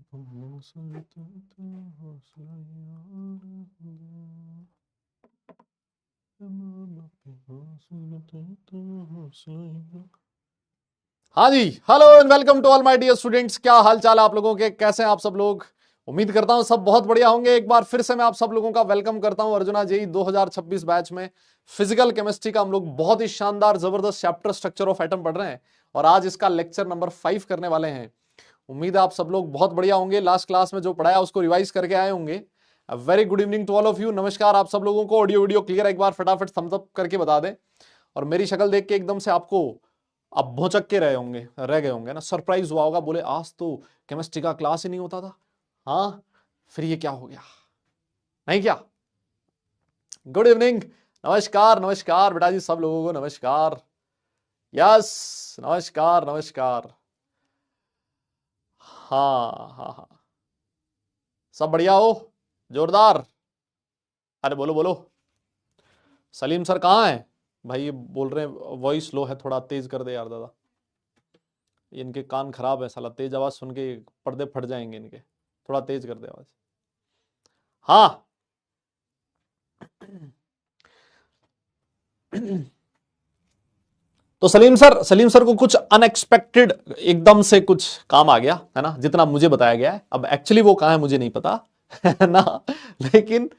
हाँ जी, hello and welcome to all my dear students. क्या हाल चाल है आप लोगों के, कैसे हैं आप सब लोग? उम्मीद करता हूं सब बहुत बढ़िया होंगे। एक बार फिर से मैं आप सब लोगों का वेलकम करता हूं अर्जुना जेई 2026 बैच में। फिजिकल केमिस्ट्री का हम लोग बहुत ही शानदार जबरदस्त चैप्टर स्ट्रक्चर ऑफ एटम पढ़ रहे हैं और आज इसका लेक्चर नंबर 5 करने वाले हैं। उम्मीद है आप सब लोग बहुत बढ़िया होंगे, लास्ट क्लास में जो पढ़ाया उसको रिवाइज करके आए होंगे। Very good evening to all of you. नमस्कार आप सब लोगों को। ऑडियो वीडियो क्लियर एक बार फटाफट थम्स अप करके बता दें। और मेरी शक्ल देख के एकदम से आपको अब भौचक के रह गए होंगे ना, सरप्राइज हुआ होगा, बोले आज तो केमिस्ट्री का क्लास ही नहीं होता था। हाँ, फिर ये क्या हो गया? नहीं क्या? गुड इवनिंग, नमस्कार नमस्कार बेटा जी सब लोगों को नमस्कार। यस, नमस्कार नमस्कार। हाँ हाँ हाँ, सब बढ़िया हो? जोरदार। अरे बोलो बोलो। सलीम सर कहाँ है भाई? ये बोल रहे हैं वॉइस लो है, थोड़ा तेज कर दे यार दादा। इनके कान खराब है साला, तेज आवाज सुन के पर्दे फट जाएंगे इनके। थोड़ा तेज कर दे आवाज। हाँ तो सलीम सर को कुछ अनएक्सपेक्टेड एकदम से कुछ काम आ गया है ना, जितना मुझे बताया गया है। अब एक्चुअली वो कहाँ है मुझे नहीं पता है ना, लेकिन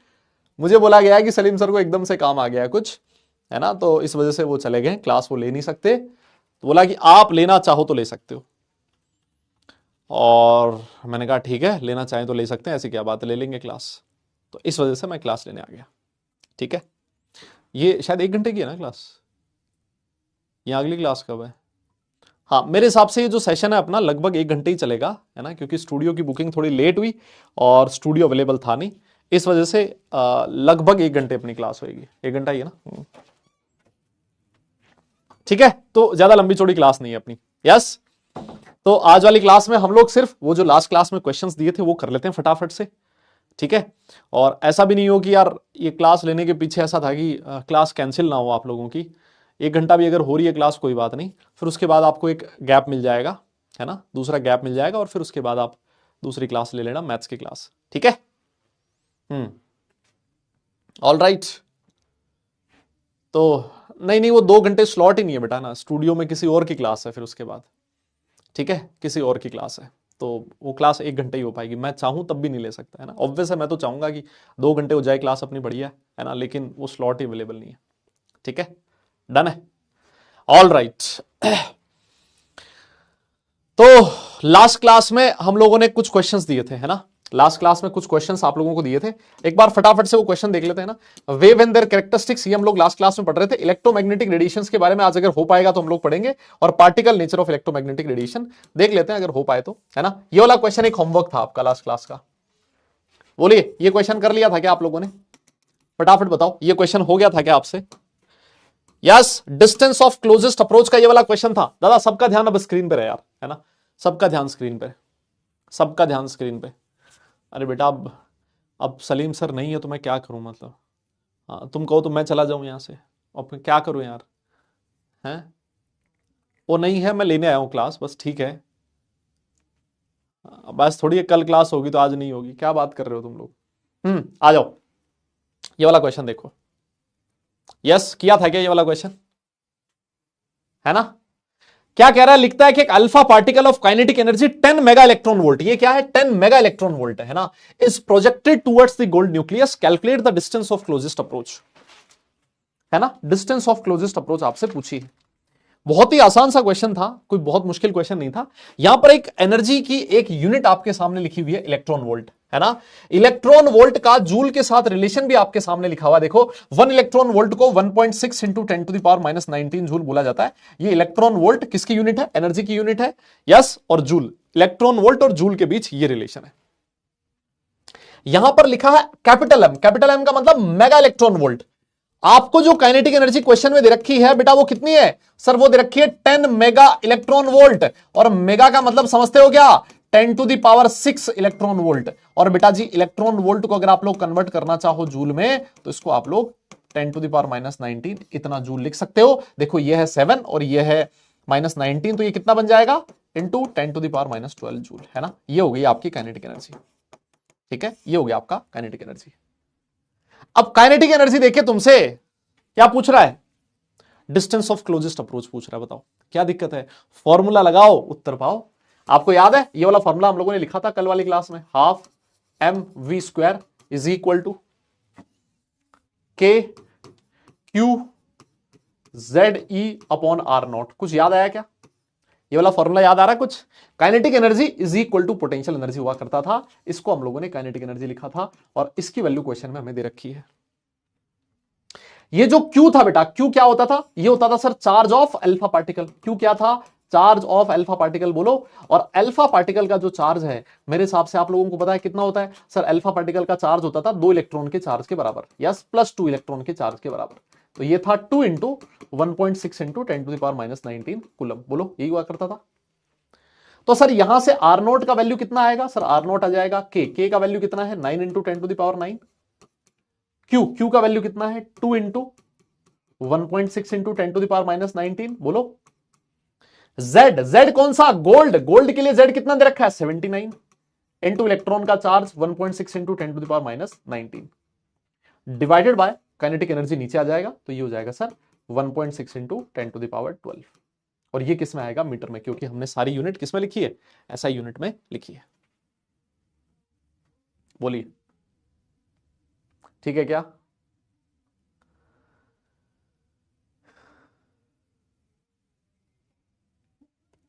मुझे बोला गया है कि सलीम सर को एकदम से काम आ गया है कुछ, है ना, तो इस वजह से वो चले गए, क्लास वो ले नहीं सकते। तो बोला कि आप लेना चाहो तो ले सकते हो। और मैंने कहा ठीक है, लेना चाहें तो ले सकते हैं, ऐसी क्या बात है, ले लेंगे क्लास। तो इस वजह से मैं क्लास लेने आ गया। ठीक है, ये शायद 1 घंटे की है ना क्लास, या अगली क्लास कब है? हाँ, मेरे हिसाब से ये जो सेशन है अपना लगभग 1 घंटे ही चलेगा, है ना, क्योंकि स्टूडियो की बुकिंग थोड़ी लेट हुई और स्टूडियो अवेलेबल था नहीं, इस वजह से लगभग 1 घंटे अपनी क्लास होगी। 1 घंटा ही है ना। ठीक है, तो ज्यादा लंबी चौड़ी क्लास नहीं है अपनी। यस, तो आज वाली क्लास में हम लोग सिर्फ वो जो लास्ट क्लास में क्वेश्चंस दिए थे वो कर लेते हैं फटाफट से। ठीक है, और ऐसा भी नहीं हो कि यार ये क्लास लेने के पीछे ऐसा था कि क्लास कैंसिल ना हो आप लोगों की। 1 घंटा भी अगर हो रही है क्लास कोई बात नहीं, फिर उसके बाद आपको एक गैप मिल जाएगा, है ना, दूसरा गैप मिल जाएगा और फिर उसके बाद आप दूसरी क्लास ले लेना, मैथ्स की क्लास। ठीक है, ऑल राइट। तो नहीं नहीं, वो 2 घंटे स्लॉट ही नहीं है बेटा ना, स्टूडियो में किसी और की क्लास है फिर उसके बाद। ठीक है, किसी और की क्लास है, तो वो क्लास 1 घंटे ही हो पाएगी। मैं चाहूं तब भी नहीं ले सकता, है ना। ऑब्वियस है, मैं तो चाहूंगा कि 2 घंटे हो जाए क्लास अपनी, बढ़िया है ना, लेकिन वो स्लॉट ही अवेलेबल नहीं है। ठीक है, डन है, ऑल राइट। तो लास्ट क्लास में हम लोगों ने कुछ क्वेश्चंस दिए थे, है ना, लास्ट क्लास में कुछ क्वेश्चंस आप लोगों को दिए थे। एक बार फटाफट से वो क्वेश्चन देख लेते हैं ना। वेव एंड देयर कैरेक्टरिस्टिक्स, ये हम लोग लास्ट क्लास में पढ़ रहे थे। इलेक्ट्रोमैग्नेटिक रेडिएशंस के बारे में आज अगर हो पाएगा तो हम लोग पढ़ेंगे, और particle nature of electromagnetic radiation देख लेते हैं अगर हो पाए तो, है ना। ये वाला क्वेश्चन एक होमवर्क था आपका लास्ट क्लास का। बोलिए, ये क्वेश्चन कर लिया था क्या आप लोगों ने? फटाफट बताओ, ये क्वेश्चन हो गया था क्या आपसे? Yes, distance of closest approach का ये वाला क्वेश्चन था दादा। सबका ध्यान अब स्क्रीन पे रहे यार, है ना, सबका ध्यान स्क्रीन पे, सबका ध्यान स्क्रीन पे। अरे बेटा, अब सलीम सर नहीं है तो मैं क्या करूं, मतलब हाँ, तुम कहो तो मैं चला जाऊं यहां से, अब मैं क्या करूं यार, हैं? वो नहीं है, मैं लेने आया हूं क्लास बस, ठीक है। बस थोड़ी कल क्लास होगी तो आज नहीं होगी, क्या बात कर रहे हो तुम लोग। आ जाओ, ये वाला क्वेश्चन देखो। यस, किया था क्या ये वाला क्वेश्चन, है ना? क्या कह रहा है, लिखता है कि एक alpha particle of kinetic energy 10 mega electron volt, ये क्या है, 10 मेगा इलेक्ट्रॉन वोल्ट है ना, is projected towards the gold nucleus, calculate the distance of closest approach, है ना, डिस्टेंस ऑफ क्लोजेस्ट अप्रोच आपसे पूछी है। बहुत ही आसान सा क्वेश्चन था, कोई बहुत मुश्किल क्वेश्चन नहीं था। यहां पर एक एनर्जी की एक यूनिट आपके सामने लिखी हुई है, इलेक्ट्रॉन वोल्ट, है ना। इलेक्ट्रॉन वोल्ट का जूल के साथ रिलेशन भी आपके सामने लिखा हुआ, देखो 1 इलेक्ट्रॉन वोल्ट को 1.6 इंटू 10⁻⁻19 जूल बोला जाता है। ये इलेक्ट्रॉन वोल्ट किसकी यूनिट है, एनर्जी की यूनिट है। यस, और जूल, इलेक्ट्रॉन वोल्ट और जूल के बीच ये रिलेशन है। यहां पर लिखा है कैपिटल एम, कैपिटल एम का मतलब मेगा इलेक्ट्रॉन वोल्ट। आपको जो काइनेटिक एनर्जी क्वेश्चन में दे रखी है बेटा वो कितनी है सर, वो दे रखी है 10 मेगा इलेक्ट्रॉन वोल्ट, और मेगा का मतलब समझते हो क्या, 10⁻6 इलेक्ट्रॉन वोल्ट। और बेटा जी इलेक्ट्रॉन वोल्ट को अगर आप लोग कन्वर्ट करना चाहो जूल में, तो इसको आप लोग 10⁻⁻19 इतना जूल लिख सकते हो। देखो ये है 7 और ये है -19, तो ये कितना बन जाएगा, इंटू 10⁻⁻12 जूल, है ना। ये हो गई आपकी काइनेटिक एनर्जी, ठीक है, ये हो गया आपका काइनेटिक एनर्जी। अब काइनेटिक एनर्जी देखिए तुमसे क्या पूछ रहा है, डिस्टेंस ऑफ क्लोजेस्ट अप्रोच पूछ रहा है, बताओ क्या दिक्कत है, फॉर्मूला लगाओ उत्तर पाओ। आपको याद है ये वाला फॉर्मूला हम लोगों ने लिखा था कल वाली क्लास में, half m v square is equal to k q z e upon r naught. कुछ याद आया क्या, ये वाला फॉर्मूला याद आ रहा है कुछ। Kinetic energy is equal to potential energy हुआ करता था, इसको हम लोगों ने काइनेटिक एनर्जी लिखा था और इसकी वैल्यू क्वेश्चन में हमें दे रखी है। ये जो Q था बेटा, Q क्या होता था, ये होता था sir charge of alpha particle. Q क्या था, चार्ज ऑफ अल्फा पार्टिकल बोलो। और अल्फा पार्टिकल का जो चार्ज है मेरे हिसाब से आप लोगों को पता है कितना होता है सर, अल्फा पार्टिकल का चार्ज होता था 2 इलेक्ट्रॉन के चार्ज के बराबर, यस प्लस 2 इलेक्ट्रॉन के चार्ज के बराबर। तो ये था 2 इंटू 1.6 इंटू 10⁻⁻19 कूलम, बोलो यही हुआ करता था। तो सर यहां से आर नोट का वैल्यू कितना आएगा सर, आर नोट आ जाएगा के का वैल्यू कितना है 9 इंटू 10⁻9। क्यू का वैल्यू कितना है 2 इंटू 1.6 इंटू 10⁻19, बोलो। जेड कौन सा, गोल्ड के लिए जेड कितना दे रखा है 79 इंटू इलेक्ट्रॉन का charge 1.6 into 10⁻19 divided by kinetic energy नीचे आ जाएगा, तो ये हो जाएगा सर 1.6 इंटू 10⁻12। और ये किस में आएगा, मीटर में, क्योंकि हमने सारी यूनिट किस में लिखी है, ऐसा यूनिट में लिखी है। बोलिए ठीक है क्या,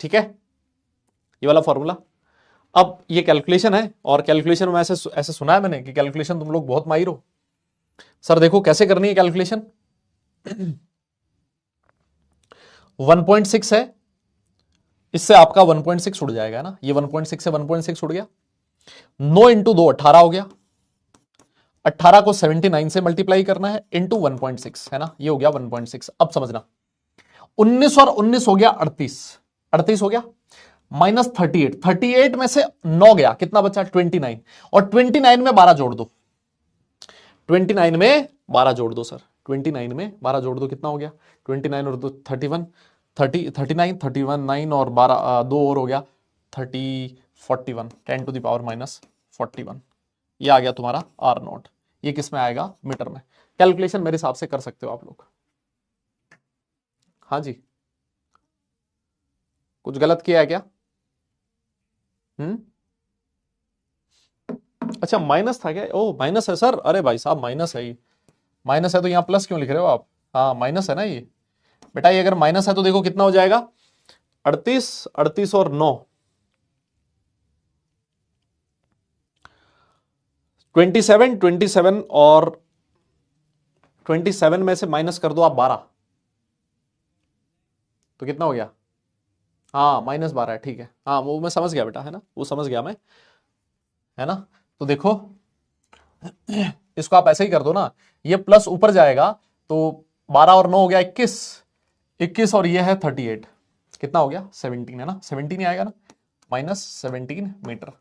ठीक है ये वाला फॉर्मूला। अब ये कैलकुलेशन है, और कैलकुलेशन में ऐसे सुना है मैंने कि कैलकुलेशन तुम लोग बहुत माहिर हो। सर देखो कैसे करनी है कैलकुलेशन। 1.6 है, इससे आपका 1.6 उड़ जाएगा ना, ये 1.6 से 1.6 उड़ गया, 9 इंटू 2 18 हो गया, 18 को 79 से मल्टीप्लाई करना है इंटू 1.6, है ना, ये हो गया 1.6। अब समझना 19 और 19 हो गया 38 हो गया, माइनस 38 में से 9 गया, कितना बचा 29, और 29 में 12 जोड़ दो, 29 में 12 जोड़ दो सर, 29 में 12 जोड़ दो, कितना हो गया 29 और 2 31, 39 9 और 12 2 और हो गया 41 10⁻⁻41। ये आ गया तुम्हारा आर नॉट। ये किस में आएगा, मीटर में। कैलकुलेशन मेरे हिसाब से कर सकते हो आप लोग। हाँ जी, कुछ गलत किया है क्या? अच्छा माइनस था क्या? ओ माइनस है सर, अरे भाई साहब माइनस है, ये माइनस है तो यहां प्लस क्यों लिख रहे हो आप? हाँ माइनस है ना ये बेटा, ये अगर माइनस है तो देखो कितना हो जाएगा 38 और 9 27 और 27 में से माइनस कर दो आप 12, तो कितना हो गया, हाँ -12 है, ठीक है, हाँ वो मैं समझ गया बेटा, है ना, वो समझ गया मैं, है ना। तो देखो इसको आप ऐसे ही कर दो ना, ये प्लस ऊपर जाएगा तो 12 और 9 हो गया 21 और ये है 38, कितना हो गया 17, है ना, 17 ही आएगा ना, -17 मीटर।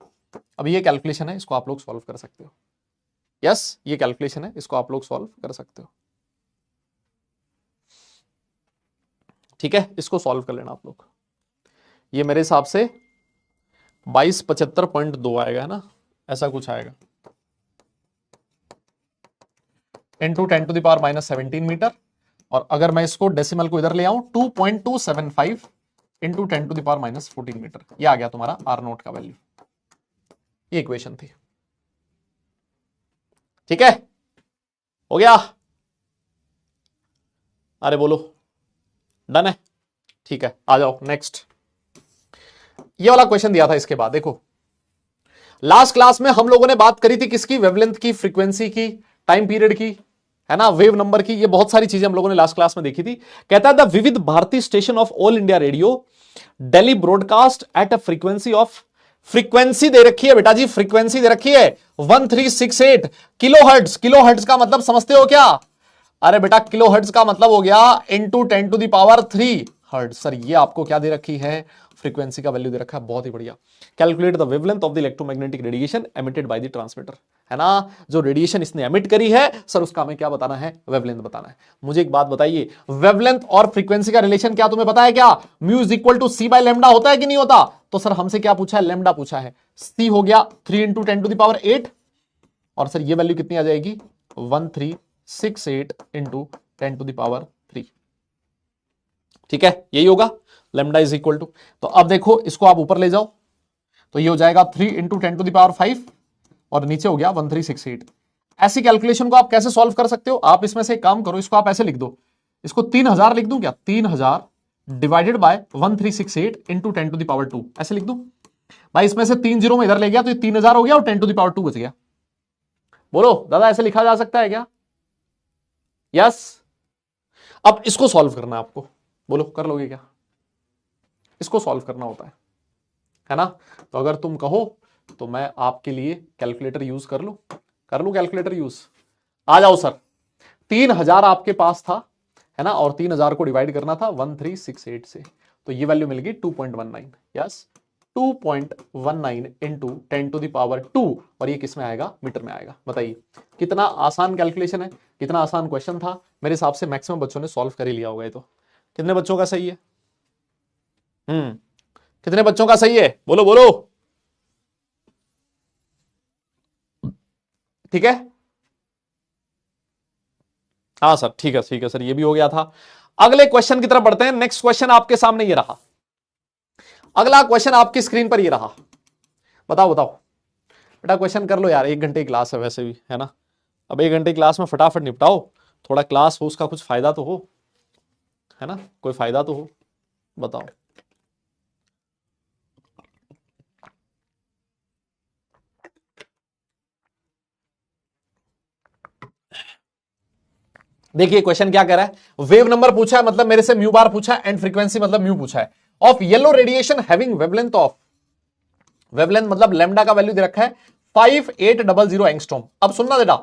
अब ये कैलकुलेशन है, इसको आप लोग सॉल्व कर सकते हो। यस ये कैलकुलेशन है, इसको आप लोग सॉल्व कर सकते हो, ठीक है, इसको सॉल्व कर लेना आप लोग। ये मेरे हिसाब से 2275.2 आएगा, है ना, ऐसा कुछ आएगा, इंटू 10⁻⁻17 मीटर। और अगर मैं इसको डेसिमल को इधर ले आऊं 2.275 इंटू 10⁻⁻14 मीटर, ये आ गया तुम्हारा आर नोट का वैल्यू। ये इक्वेशन थी, ठीक है, हो गया, अरे बोलो डन है, ठीक है, आ जाओ नेक्स्ट। ये वाला क्वेश्चन दिया था, इसके बाद देखो लास्ट क्लास में हम लोगों ने बात करी थी किसकी, वेवलेंथ की, फ्रीक्वेंसी की, टाइम पीरियड की, है ना, वेव नंबर की, ये बहुत सारी चीजें हम लोगों ने लास्ट क्लास में देखी थी। कहता है the Vividh Bharati station of all India radio Delhi broadcast at a frequency of, frequency दे रखी है बेटा जी, फ्रीक्वेंसी दे रखी है 1368 किलोहर्ट्ज। किलोहर्ट्ज का मतलब समझते हो क्या? अरे बेटा किलोहर्ट्ज का मतलब हो गया इंटू 10⁻³ हर्ट्ज। सर ये आपको क्या दे रखी है, फ्रीक्वेंसी का वैल्यू दे रखा है, बहुत ही बढ़िया। Calculate the wavelength of the electromagnetic radiation emitted by the transmitter, है ना, जो रेडिएशन इसने एमिट करी है सर उसका हमें क्या बताना है, वेवलेंथ बताना है। मुझे एक बात बताइए, वेवलेंथ और फ्रीक्वेंसी का रिलेशन क्या तुम्हें पता है क्या? Mu is equal to c by lambda होता है कि नहीं होता? तो सर हमसे क्या पूछा है, लैम्डा पूछा है, सी हो गया 3 इंटू 10⁸ और सर ये वैल्यू कितनी आ जाएगी 1368 इंटू 10⁻3। ठीक है, यही होगा लैम्डा इज इक्वल टू। तो अब देखो इसको आप ऊपर ले जाओ तो ये हो जाएगा 3 इंटू 10⁵ और नीचे हो गया 1368। ऐसी कैलकुलेशन को आप कैसे सॉल्व कर सकते हो? आप इसमें से एक काम करो, इसको आप ऐसे लिख दो, इसको 3000 लिख दूं क्या, 3000 डिवाइडेड बाय 1368 इंटू 10⁻2 ऐसे लिख दूं। भाई इसमें से 3 जीरो में इधर ले गया तो ये 3000 हो गया और 10⁻2 बच गया। बोलो दादा ऐसे लिखा जा सकता है क्या? यस। अब इसको सॉल्व करना है आपको, बोलो कर लोगे क्या? इसको सॉल्व करना होता है ना? तो अगर तुम कहो तो मैं आपके लिए कैलकुलेटर यूज कर लूं कैलकुलेटर यूज। आ जाओ सर, 3000 आपके पास था, है ना, और 3000 को डिवाइड करना था 1368 से, तो ये वैल्यू मिल गई 2.19। यस, 2.19 इंटू 10⁻2 और ये किस में आएगा, मीटर में आएगा। बताइए कितना आसान कैलकुलेशन है, कितना आसान क्वेश्चन था। मेरे हिसाब से मैक्सिमम बच्चों ने सॉल्व कर ही लिया होगा। ये तो कितने बच्चों का सही है? कितने बच्चों का सही है? बोलो बोलो। ठीक है, हाँ सर, ठीक है सर, ये भी हो गया था। अगले क्वेश्चन की तरफ बढ़ते हैं। नेक्स्ट क्वेश्चन आपके सामने ये रहा, अगला क्वेश्चन आपकी स्क्रीन पर ये रहा। बताओ बताओ बेटा, क्वेश्चन कर लो यार, 1 घंटे की क्लास है वैसे भी, है ना। अब 1 घंटे की क्लास में फटाफट निपटाओ, थोड़ा क्लास हो उसका कुछ फायदा तो हो, है ना, कोई फायदा तो हो, बताओ। देखिए क्वेश्चन क्या कह रहा है, वेव नंबर पूछा है मतलब मेरे से म्यू बार पूछा है, एंड फ्रीक्वेंसी मतलब म्यू पूछा है, of yellow radiation having wavelength of, wavelength मतलब लैम्डा का वैल्यू दे रखा है 5800 एंगस्ट्रॉम। अब सुनना बेटा,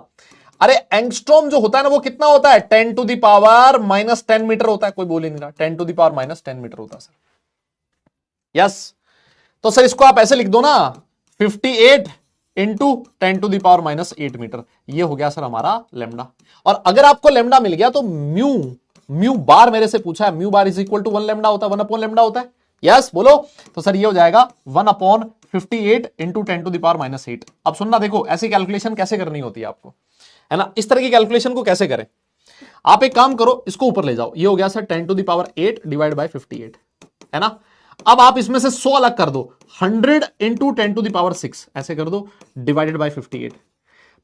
अरे एंगस्ट्रॉम जो होता है ना वो कितना होता है, 10⁻⁻10 मीटर होता है। कोई बोल ही नहीं रहा, 10⁻⁻10 मीटर होता है सर। यस, तो सर इसको आप ऐसे लिख दो ना, 58 इंटू 10⁻⁻8 मीटर, ये हो गया सर हमारा लैम्डा। और अगर आपको लैम्डा मिल गया तो म्यू, म्यू बार मेरे से पूछा है, mu bar is equal to 1 lambda होता है, 1 अपॉन लैम्डा होता है। यस बोलो, तो सर ये हो जाएगा 1/58 इंटू 10⁻⁻8। अब सुनना, देखो ऐसी कैलकुलेशन कैसे करनी होती है आपको, है ना, इस तरह की कैलकुलेशन को कैसे करें। आप एक काम करो, इसको ऊपर ले जाओ, ये हो गया सर 10⁻8 डिवाइड बाय 58, है ना। अब आप इसमें से 100 अलग कर दो, 100 इंटू 10⁻6 ऐसे कर दो, डिवाइडेड बाय 58।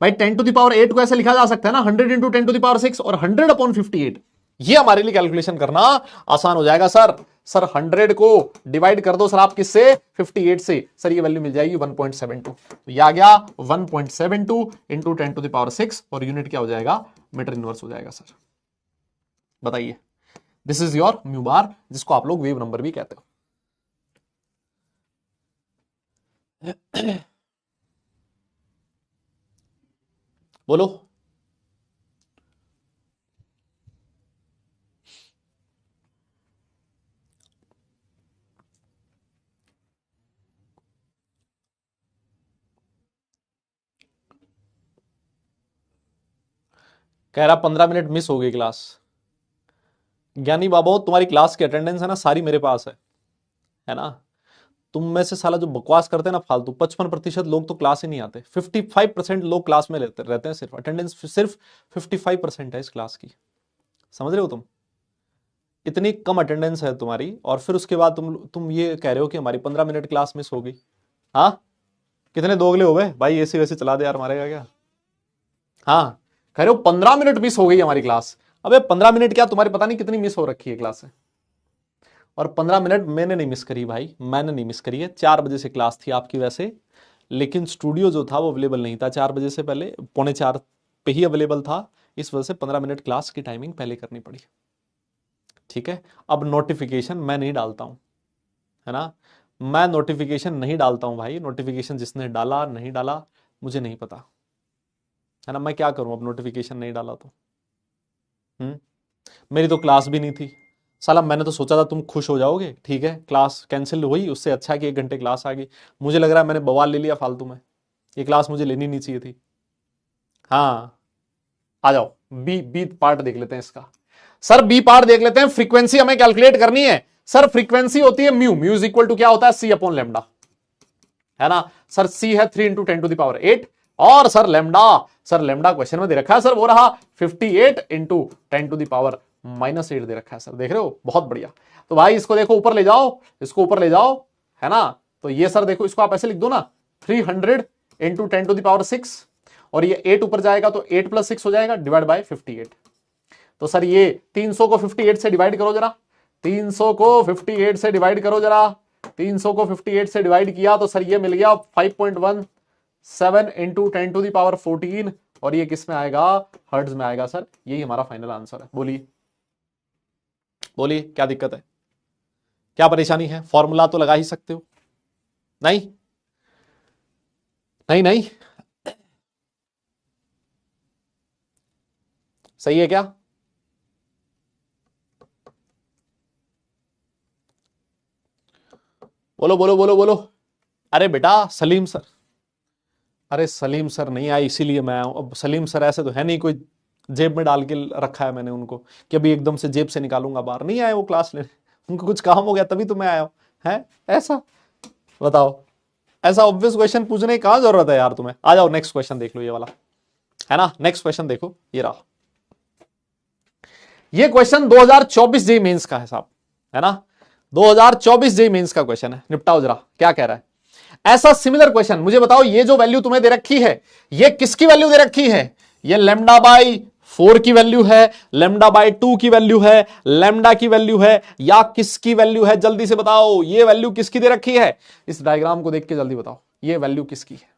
भाई 10⁻8 को ऐसे लिखा जा सकता है ना, 100 इंटू 10⁻6 और 100 अपॉन 58। ये हमारे लिए कैलकुलेशन करना आसान हो जाएगा सर। सर 100 को डिवाइड कर दो सर आप किससे, 58 से, सर ये वैल्यू मिल जाएगी 1.72। तो ये आ गया 1.72 इंटू 10⁻6 और यूनिट क्या हो जाएगा, मीटर इनवर्स हो जाएगा सर। बताइए, this is your mu bar, जिसको आप लोग वेव नंबर भी कहते हो। बोलो। कह रहा 15 मिनट मिस हो गई क्लास। ज्ञानी बाबू तुम्हारी क्लास की अटेंडेंस है ना सारी मेरे पास है ना। तुम में से साला जो बकवास करते हैं ना फालतू, 55% लोग तो क्लास ही नहीं आते, 55% लोग क्लास में रहते हैं, सिर्फ अटेंडेंस सिर्फ 55% है इस क्लास की। समझ रहे हो तुम, इतनी कम अटेंडेंस है तुम्हारी, और फिर उसके बाद तुम ये कह रहे हो कि हमारी 15 मिनट क्लास मिस हो गई। हाँ, कितने दोगले हो गए भाई, ऐसे वैसे चला दे यार, मारेगा क्या? हाँ, कह रहे हो 15 मिनट मिस हो गई हमारी क्लास। अबे 15 मिनट क्या, तुम्हारी पता नहीं कितनी मिस हो रखी है क्लास है। और 15 मिनट मैंने नहीं मिस करी भाई, मैंने नहीं मिस करी है। 4 बजे से क्लास थी आपकी वैसे, लेकिन स्टूडियो जो था वो अवेलेबल नहीं था 4 बजे से पहले, 3:45 पे ही अवेलेबल था। इस वजह से 15 मिनट क्लास की टाइमिंग पहले करनी पड़ी। ठीक है, अब नोटिफिकेशन मैं नहीं डालता हूं, है ना, मैं नोटिफिकेशन नहीं डालता हूं भाई। नोटिफिकेशन जिसने डाला नहीं डाला मुझे नहीं पता, है ना, मैं क्या करूं अब नोटिफिकेशन नहीं डाला तो। मेरी तो क्लास भी नहीं थी, साला मैंने तो सोचा था तुम खुश हो जाओगे, ठीक है क्लास कैंसिल हुई, उससे अच्छा कि 1 घंटे क्लास आ गई। मुझे लग रहा है मैंने बवाल ले लिया फालतू में, ये क्लास मुझे लेनी नहीं चाहिए थी। हाँ आ जाओ, बी बी पार्ट देख लेते हैं इसका। सर बी पार्ट देख लेते हैं। फ्रीक्वेंसी हमें कैलकुलेट करनी है सर। फ्रीक्वेंसी होती है mu, mu is equal to क्या होता है, सी अपॉन लेमडा, है ना सर। सी है 3 × 10⁸ और sir lambda, sir lambda question में दे रखा है सर, वो रहा 58 × 10⁻⁻8 दे रखा है सर, देख रहे हो, बहुत बढ़िया। तो भाई इसको देखो ऊपर ले जाओ, इसको ऊपर ले जाओ, है ना। तो ये सर देखो, इसको आप ऐसे लिख दो ना, 300 × 10⁻6 और ये 8 ऊपर जाएगा तो 8 + 6 हो जाएगा डिवाइड बाय 58। तो सर ये 300 को 58 से डिवाइड करो जरा, 300 को 58 से डिवाइड करो जरा, 300 को 58 से डिवाइड किया तो सर ये मिल गया 5.17 × 10⁻14 और ये किस में आएगा, हर्ट्ज में आएगा सर। यही हमारा फाइनल आंसर है। बोलिए बोलिए क्या दिक्कत है, क्या परेशानी है? फॉर्मूला तो लगा ही सकते हो। नहीं नहीं नहीं, सही है क्या? बोलो बोलो बोलो बोलो। अरे बेटा सलीम सर, अरे सलीम सर नहीं आए इसीलिए मैं आया हूं। अब सलीम सर ऐसे तो है नहीं कोई जेब में डाल के रखा है मैंने उनको कि अभी एकदम से जेब से निकालूंगा बाहर, नहीं आए वो क्लास लेने, उनको कुछ काम हो गया तभी तो मैं आया हूं, है ऐसा? बताओ, ऐसा ऑब्वियस क्वेश्चन पूछने की कहां जरूरत है यार तुम्हें। आ जाओ नेक्स्ट क्वेश्चन देख लो, ये वाला है ना। नेक्स्ट क्वेश्चन देखो, ये रहा। ये क्वेश्चन 2024 जेईई मेंस का है साहब, है ना। 2024 जेईई मेंस का क्वेश्चन है, निपटाओ जरा क्या कह रहा है। ऐसा सिमिलर क्वेश्चन मुझे बताओ, ये जो वैल्यू तुम्हें दे रखी है ये किसकी वैल्यू दे रखी है? ये λ/4 की वैल्यू है, λ/2 की वैल्यू है, लैम्डा की वैल्यू है, या किसकी वैल्यू है? जल्दी से बताओ, ये वैल्यू किसकी दे रखी है? इस डायग्राम को देख के जल्दी बताओ, ये वैल्यू किसकी है?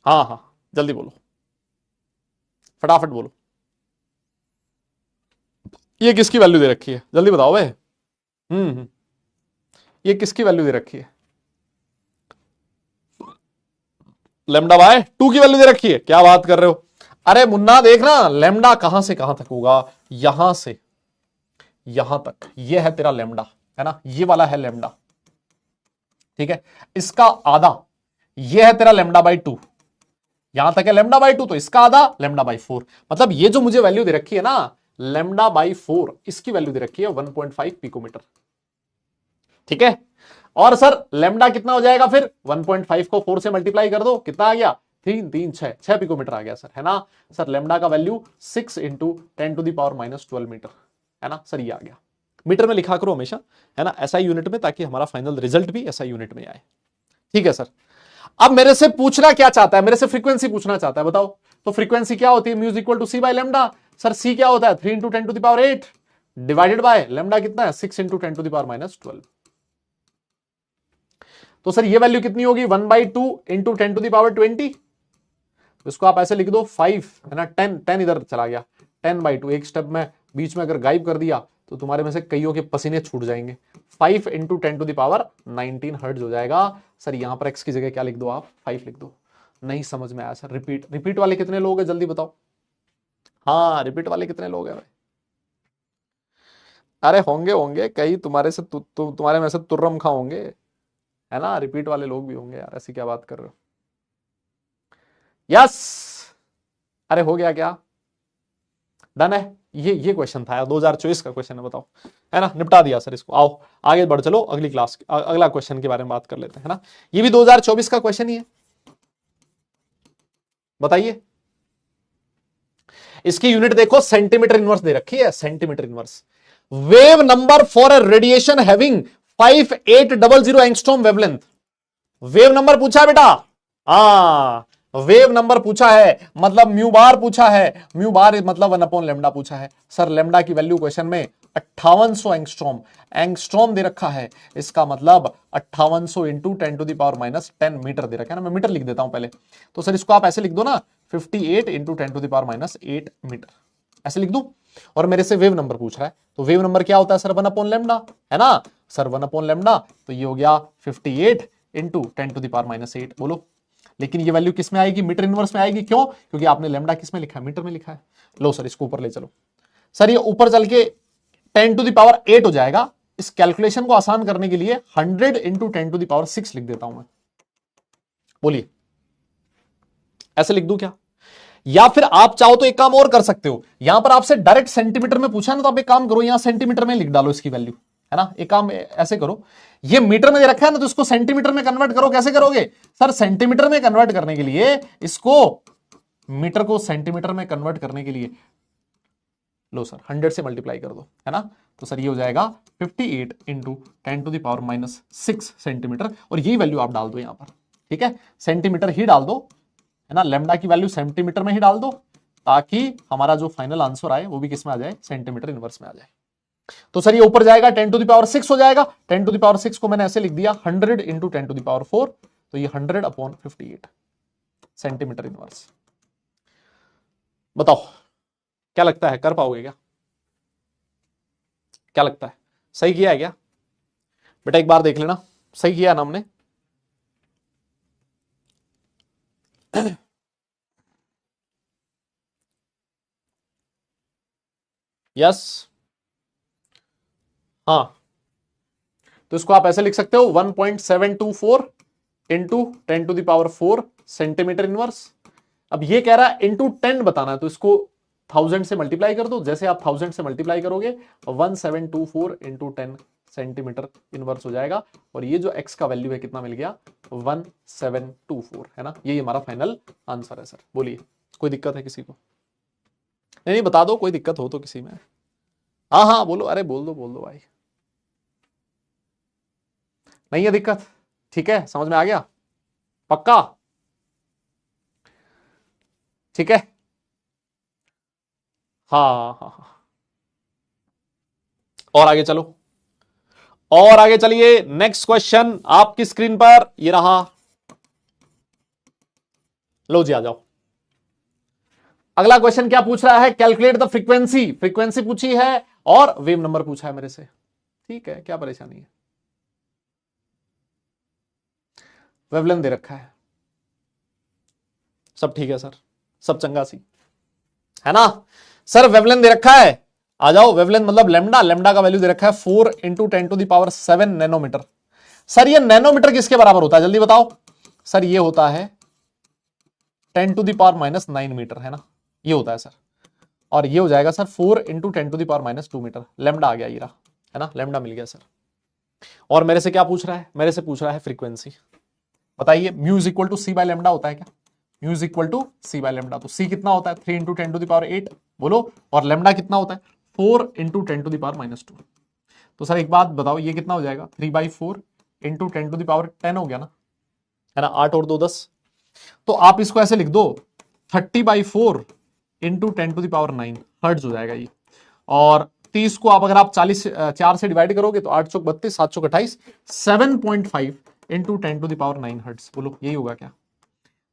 हाँ हाँ जल्दी बोलो, फटाफट बोलो, ये किसकी वैल्यू दे रखी है? जल्दी बताओ भाई। ये किसकी वैल्यू दे रखी है? λ/2 की वैल्यू दे रखी है। क्या बात कर रहे हो? अरे मुन्ना देखना, लैम्डा कहां से कहां तक होगा, यहां से यहां तक, ये है तेरा लैम्डा, है ना, ये वाला है लैम्डा, ठीक है। इसका आधा ये है तेरा λ/2, यहां तक है λ/2, तो इसका आधा λ/4। मतलब ये जो मुझे वैल्यू दे रखी है ना λ/4, इसकी वैल्यू दे रखी है 1.5 पिकोमीटर, ठीक है। और सर लैम्डा कितना हो जाएगा फिर? 1.5 को 4 से मल्टीप्लाई कर दो, कितना आ गया? 3 3 6 पिकोमीटर आ गया सर, है ना। सर लैम्डा का वैल्यू 6 × 10⁻12 मीटर, है ना सर। ये आ गया, मीटर में लिखा करो हमेशा, है ना, ऐसा यूनिट में, ताकि हमारा फाइनल रिजल्ट भी ऐसा यूनिट में आए, ठीक है सर। अब मेरे से पूछना क्या चाहता है? मेरे से फ्रीक्वेंसी पूछना चाहता है, बताओ। तो फ्रीक्वेंसी क्या होती है? Mu equal to C/λ। Sir c क्या होता है? 3 × 10⁸ डिवाइडेड बाय लैम्डा कितना है? 6 × 10⁻12। तो सर ये वैल्यू कितनी होगी? 1/2 × 10⁻20। इसको आप ऐसे लिख दो 5, है ना। 10 इधर चला गया, 10/2 एक स्टेप में बीच में अगर गायब कर दिया तो तुम्हारे में से कईयों के पसीने छूट जाएंगे। 5 × 10⁻19 हर्ट्ज हो जाएगा। सर यहां पर x की जगह क्या लिख दो आप? 5 लिख दो। नहीं समझ में आया सर? रिपीट वाले कितने लोग हैं जल्दी बताओ। हाँ रिपीट वाले कितने लोग हैं भाई? अरे होंगे होंगे कई तुम्हारे से तुम्हारे में से तुर्रम खा होंगे, है ना। रिपीट वाले लोग भी होंगे यार, ऐसी क्या बात कर रहे हो? यस, अरे हो गया क्या? डन है। ये क्वेश्चन था यार, 2024 का क्वेश्चन है, बताओ, है ना। निपटा दिया सर इसको। आओ आगे बढ़ चलो, अगली क्लास अगला क्वेश्चन के बारे में बात कर लेते हैं, है ना। ये भी 2024 का क्वेश्चन ही है, बताइए। इसकी यूनिट देखो, सेंटीमीटर इनवर्स दे रखी है, centimetre inverse. Wave number for a radiation having 5800 angstrom wavelength. Wave number पूछा है बेटा, हाँ वेव नंबर पूछा है, मतलब म्यू बार पूछा है। म्यू बार मतलब 1/λ पूछा है। सर लैम्डा की वैल्यू क्वेश्चन में 5800 एंगस्ट्रॉम, एंगस्ट्रॉम दे रखा है, इसका मतलब 5800 × 10⁻10 मीटर दे रखा है ना। मैं मीटर लिख देता हूं पहले, तो सर इसको आप ऐसे लिख दो ना, 58 × 10⁻8 मीटर, ऐसे लिख दूं। और मेरे से वेव नंबर पूछ रहा है, तो वेव नंबर क्या होता है सर? 1/λ, है ना सर। 1/λ, तो ये हो गया 58 × 10⁻8। बोलो, लेकिन ये वैल्यू किस में आएगी? मीटर इनवर्स में आएगी। क्यों? क्योंकि आपने लैम्डा किस में लिखा है? मीटर में लिखा है। लो सर इसको ऊपर ले चलो। सर ये ऊपर चल के 10 टू द पावर 8 हो जाएगा। इस कैलकुलेशन को आसान करने के लिए 100 इंटू 10 टू द पावर 6 लिख देता हूं मैं। बोलिए, ऐसे लिख दूं क्या? या फिर आप चाहो तो एक काम और कर सकते हो, यहां पर आपसे डायरेक्ट सेंटीमीटर में पूछा ना, तो आप एक काम करो, यहां सेंटीमीटर में लिख डालो इसकी वैल्यू, है ना। एक काम ऐसे करो, ये मीटर में दे रखा है ना, तो इसको सेंटीमीटर में कन्वर्ट करो। कैसे करोगे सर? सेंटीमीटर में कन्वर्ट करने के लिए इसको, मीटर को सेंटीमीटर में कन्वर्ट करने के लिए लो सर 100 से मल्टीप्लाई कर दो, है ना। तो सर ये हो जाएगा 58 into 10 to the power -6 centimetre, और यही वैल्यू आप डाल दो यहां पर, ठीक है। सेंटीमीटर ही डाल दो, है ना, लैम्डा की वैल्यू सेंटीमीटर में ही डाल दो, ताकि हमारा जो फाइनल आंसर आए वो भी किस में आ जाए? सेंटीमीटर इनवर्स में आ जाए। तो सर ये ऊपर जाएगा 10 टू द पावर 6 हो जाएगा। 10 टू द पावर 6 को मैंने ऐसे लिख दिया 100 इंटू 10 टू द पावर 4, तो ये 100 अपॉन 58 सेंटीमीटर इनवर्स। बताओ क्या लगता है, कर पाओगे क्या? क्या लगता है, सही किया है क्या बेटा? एक बार देख लेना, सही किया ना हमने? यस, हाँ। तो इसको आप ऐसे लिख सकते हो 1.724 into 10 to the power 4 centimetre inverse. अब ये कह रहा है इंटू 10 बताना है, तो इसको 1000 से मल्टीप्लाई कर दो। जैसे आप 1000 से मल्टीप्लाई करोगे 1724 इंटू 10 सेंटीमीटर इनवर्स हो जाएगा। और ये जो x का वैल्यू है कितना मिल गया? 1724, है ना। ये हमारा फाइनल आंसर है सर। बोलिए, कोई दिक्कत है किसी को? नहीं नहीं, बता दो, कोई दिक्कत हो तो किसी में। हाँ हाँ बोलो, अरे बोल दो भाई। नहीं है दिक्कत? ठीक है, समझ में आ गया? पक्का? ठीक है, हाँ हाँ हाँ। और आगे चलो, और आगे चलिए। नेक्स्ट क्वेश्चन आपकी स्क्रीन पर ये रहा। लो जी, आ जाओ। अगला क्वेश्चन क्या पूछ रहा है? Calculate the frequency. फ्रीक्वेंसी पूछी है और वेव नंबर पूछा है मेरे से। ठीक है, क्या परेशानी है? वेवलेंथ दे रखा है, सब ठीक है सर, सब चंगा सी, है ना। सर वेवलेंथ दे रखा है, आ जाओ। वेवलेंथ मतलब लेमडा, लेमडा का वैल्यू दे रखा है 4 into 10 to the power 7 nanometre. Sir ये नैनोमीटर किसके बराबर होता है, जल्दी बताओ। सर ये होता है 10 टू द पावर -9 मीटर, है ना, ये होता है सर। और ये हो जाएगा sir 4 into 10 to the power -2 metre. Lambda आ गया ये रहा, है ना, लेमडा मिल गया सर। और मेरे से क्या पूछ रहा है? मेरे से पूछ रहा है फ्रीक्वेंसी। बताइए, mu is equal to c by lambda होता है क्या? Mu is equal to c by lambda. तो सी कितना होता है? 3 इंटू 10 टू द पावर 8, बोलो। और लेमडा कितना होता है? 4 इंटू 10 टू द पावर -2। तो सर एक बात बताओ, ये कितना हो जाएगा? 3/4 इंटू 10 टू द पावर 10 हो गया ना, है ना। 8 और 2 10। तो आप इसको ऐसे लिख दो 30/4 into 10 to the power 9 hertz हो जाएगा ये। और 30 को आप अगर आप 4 से डिवाइड करोगे तो 8 चौक 32, 7 चौक 28, 7.5 into 10 to the power 9 hertz. बोलो यही होगा क्या?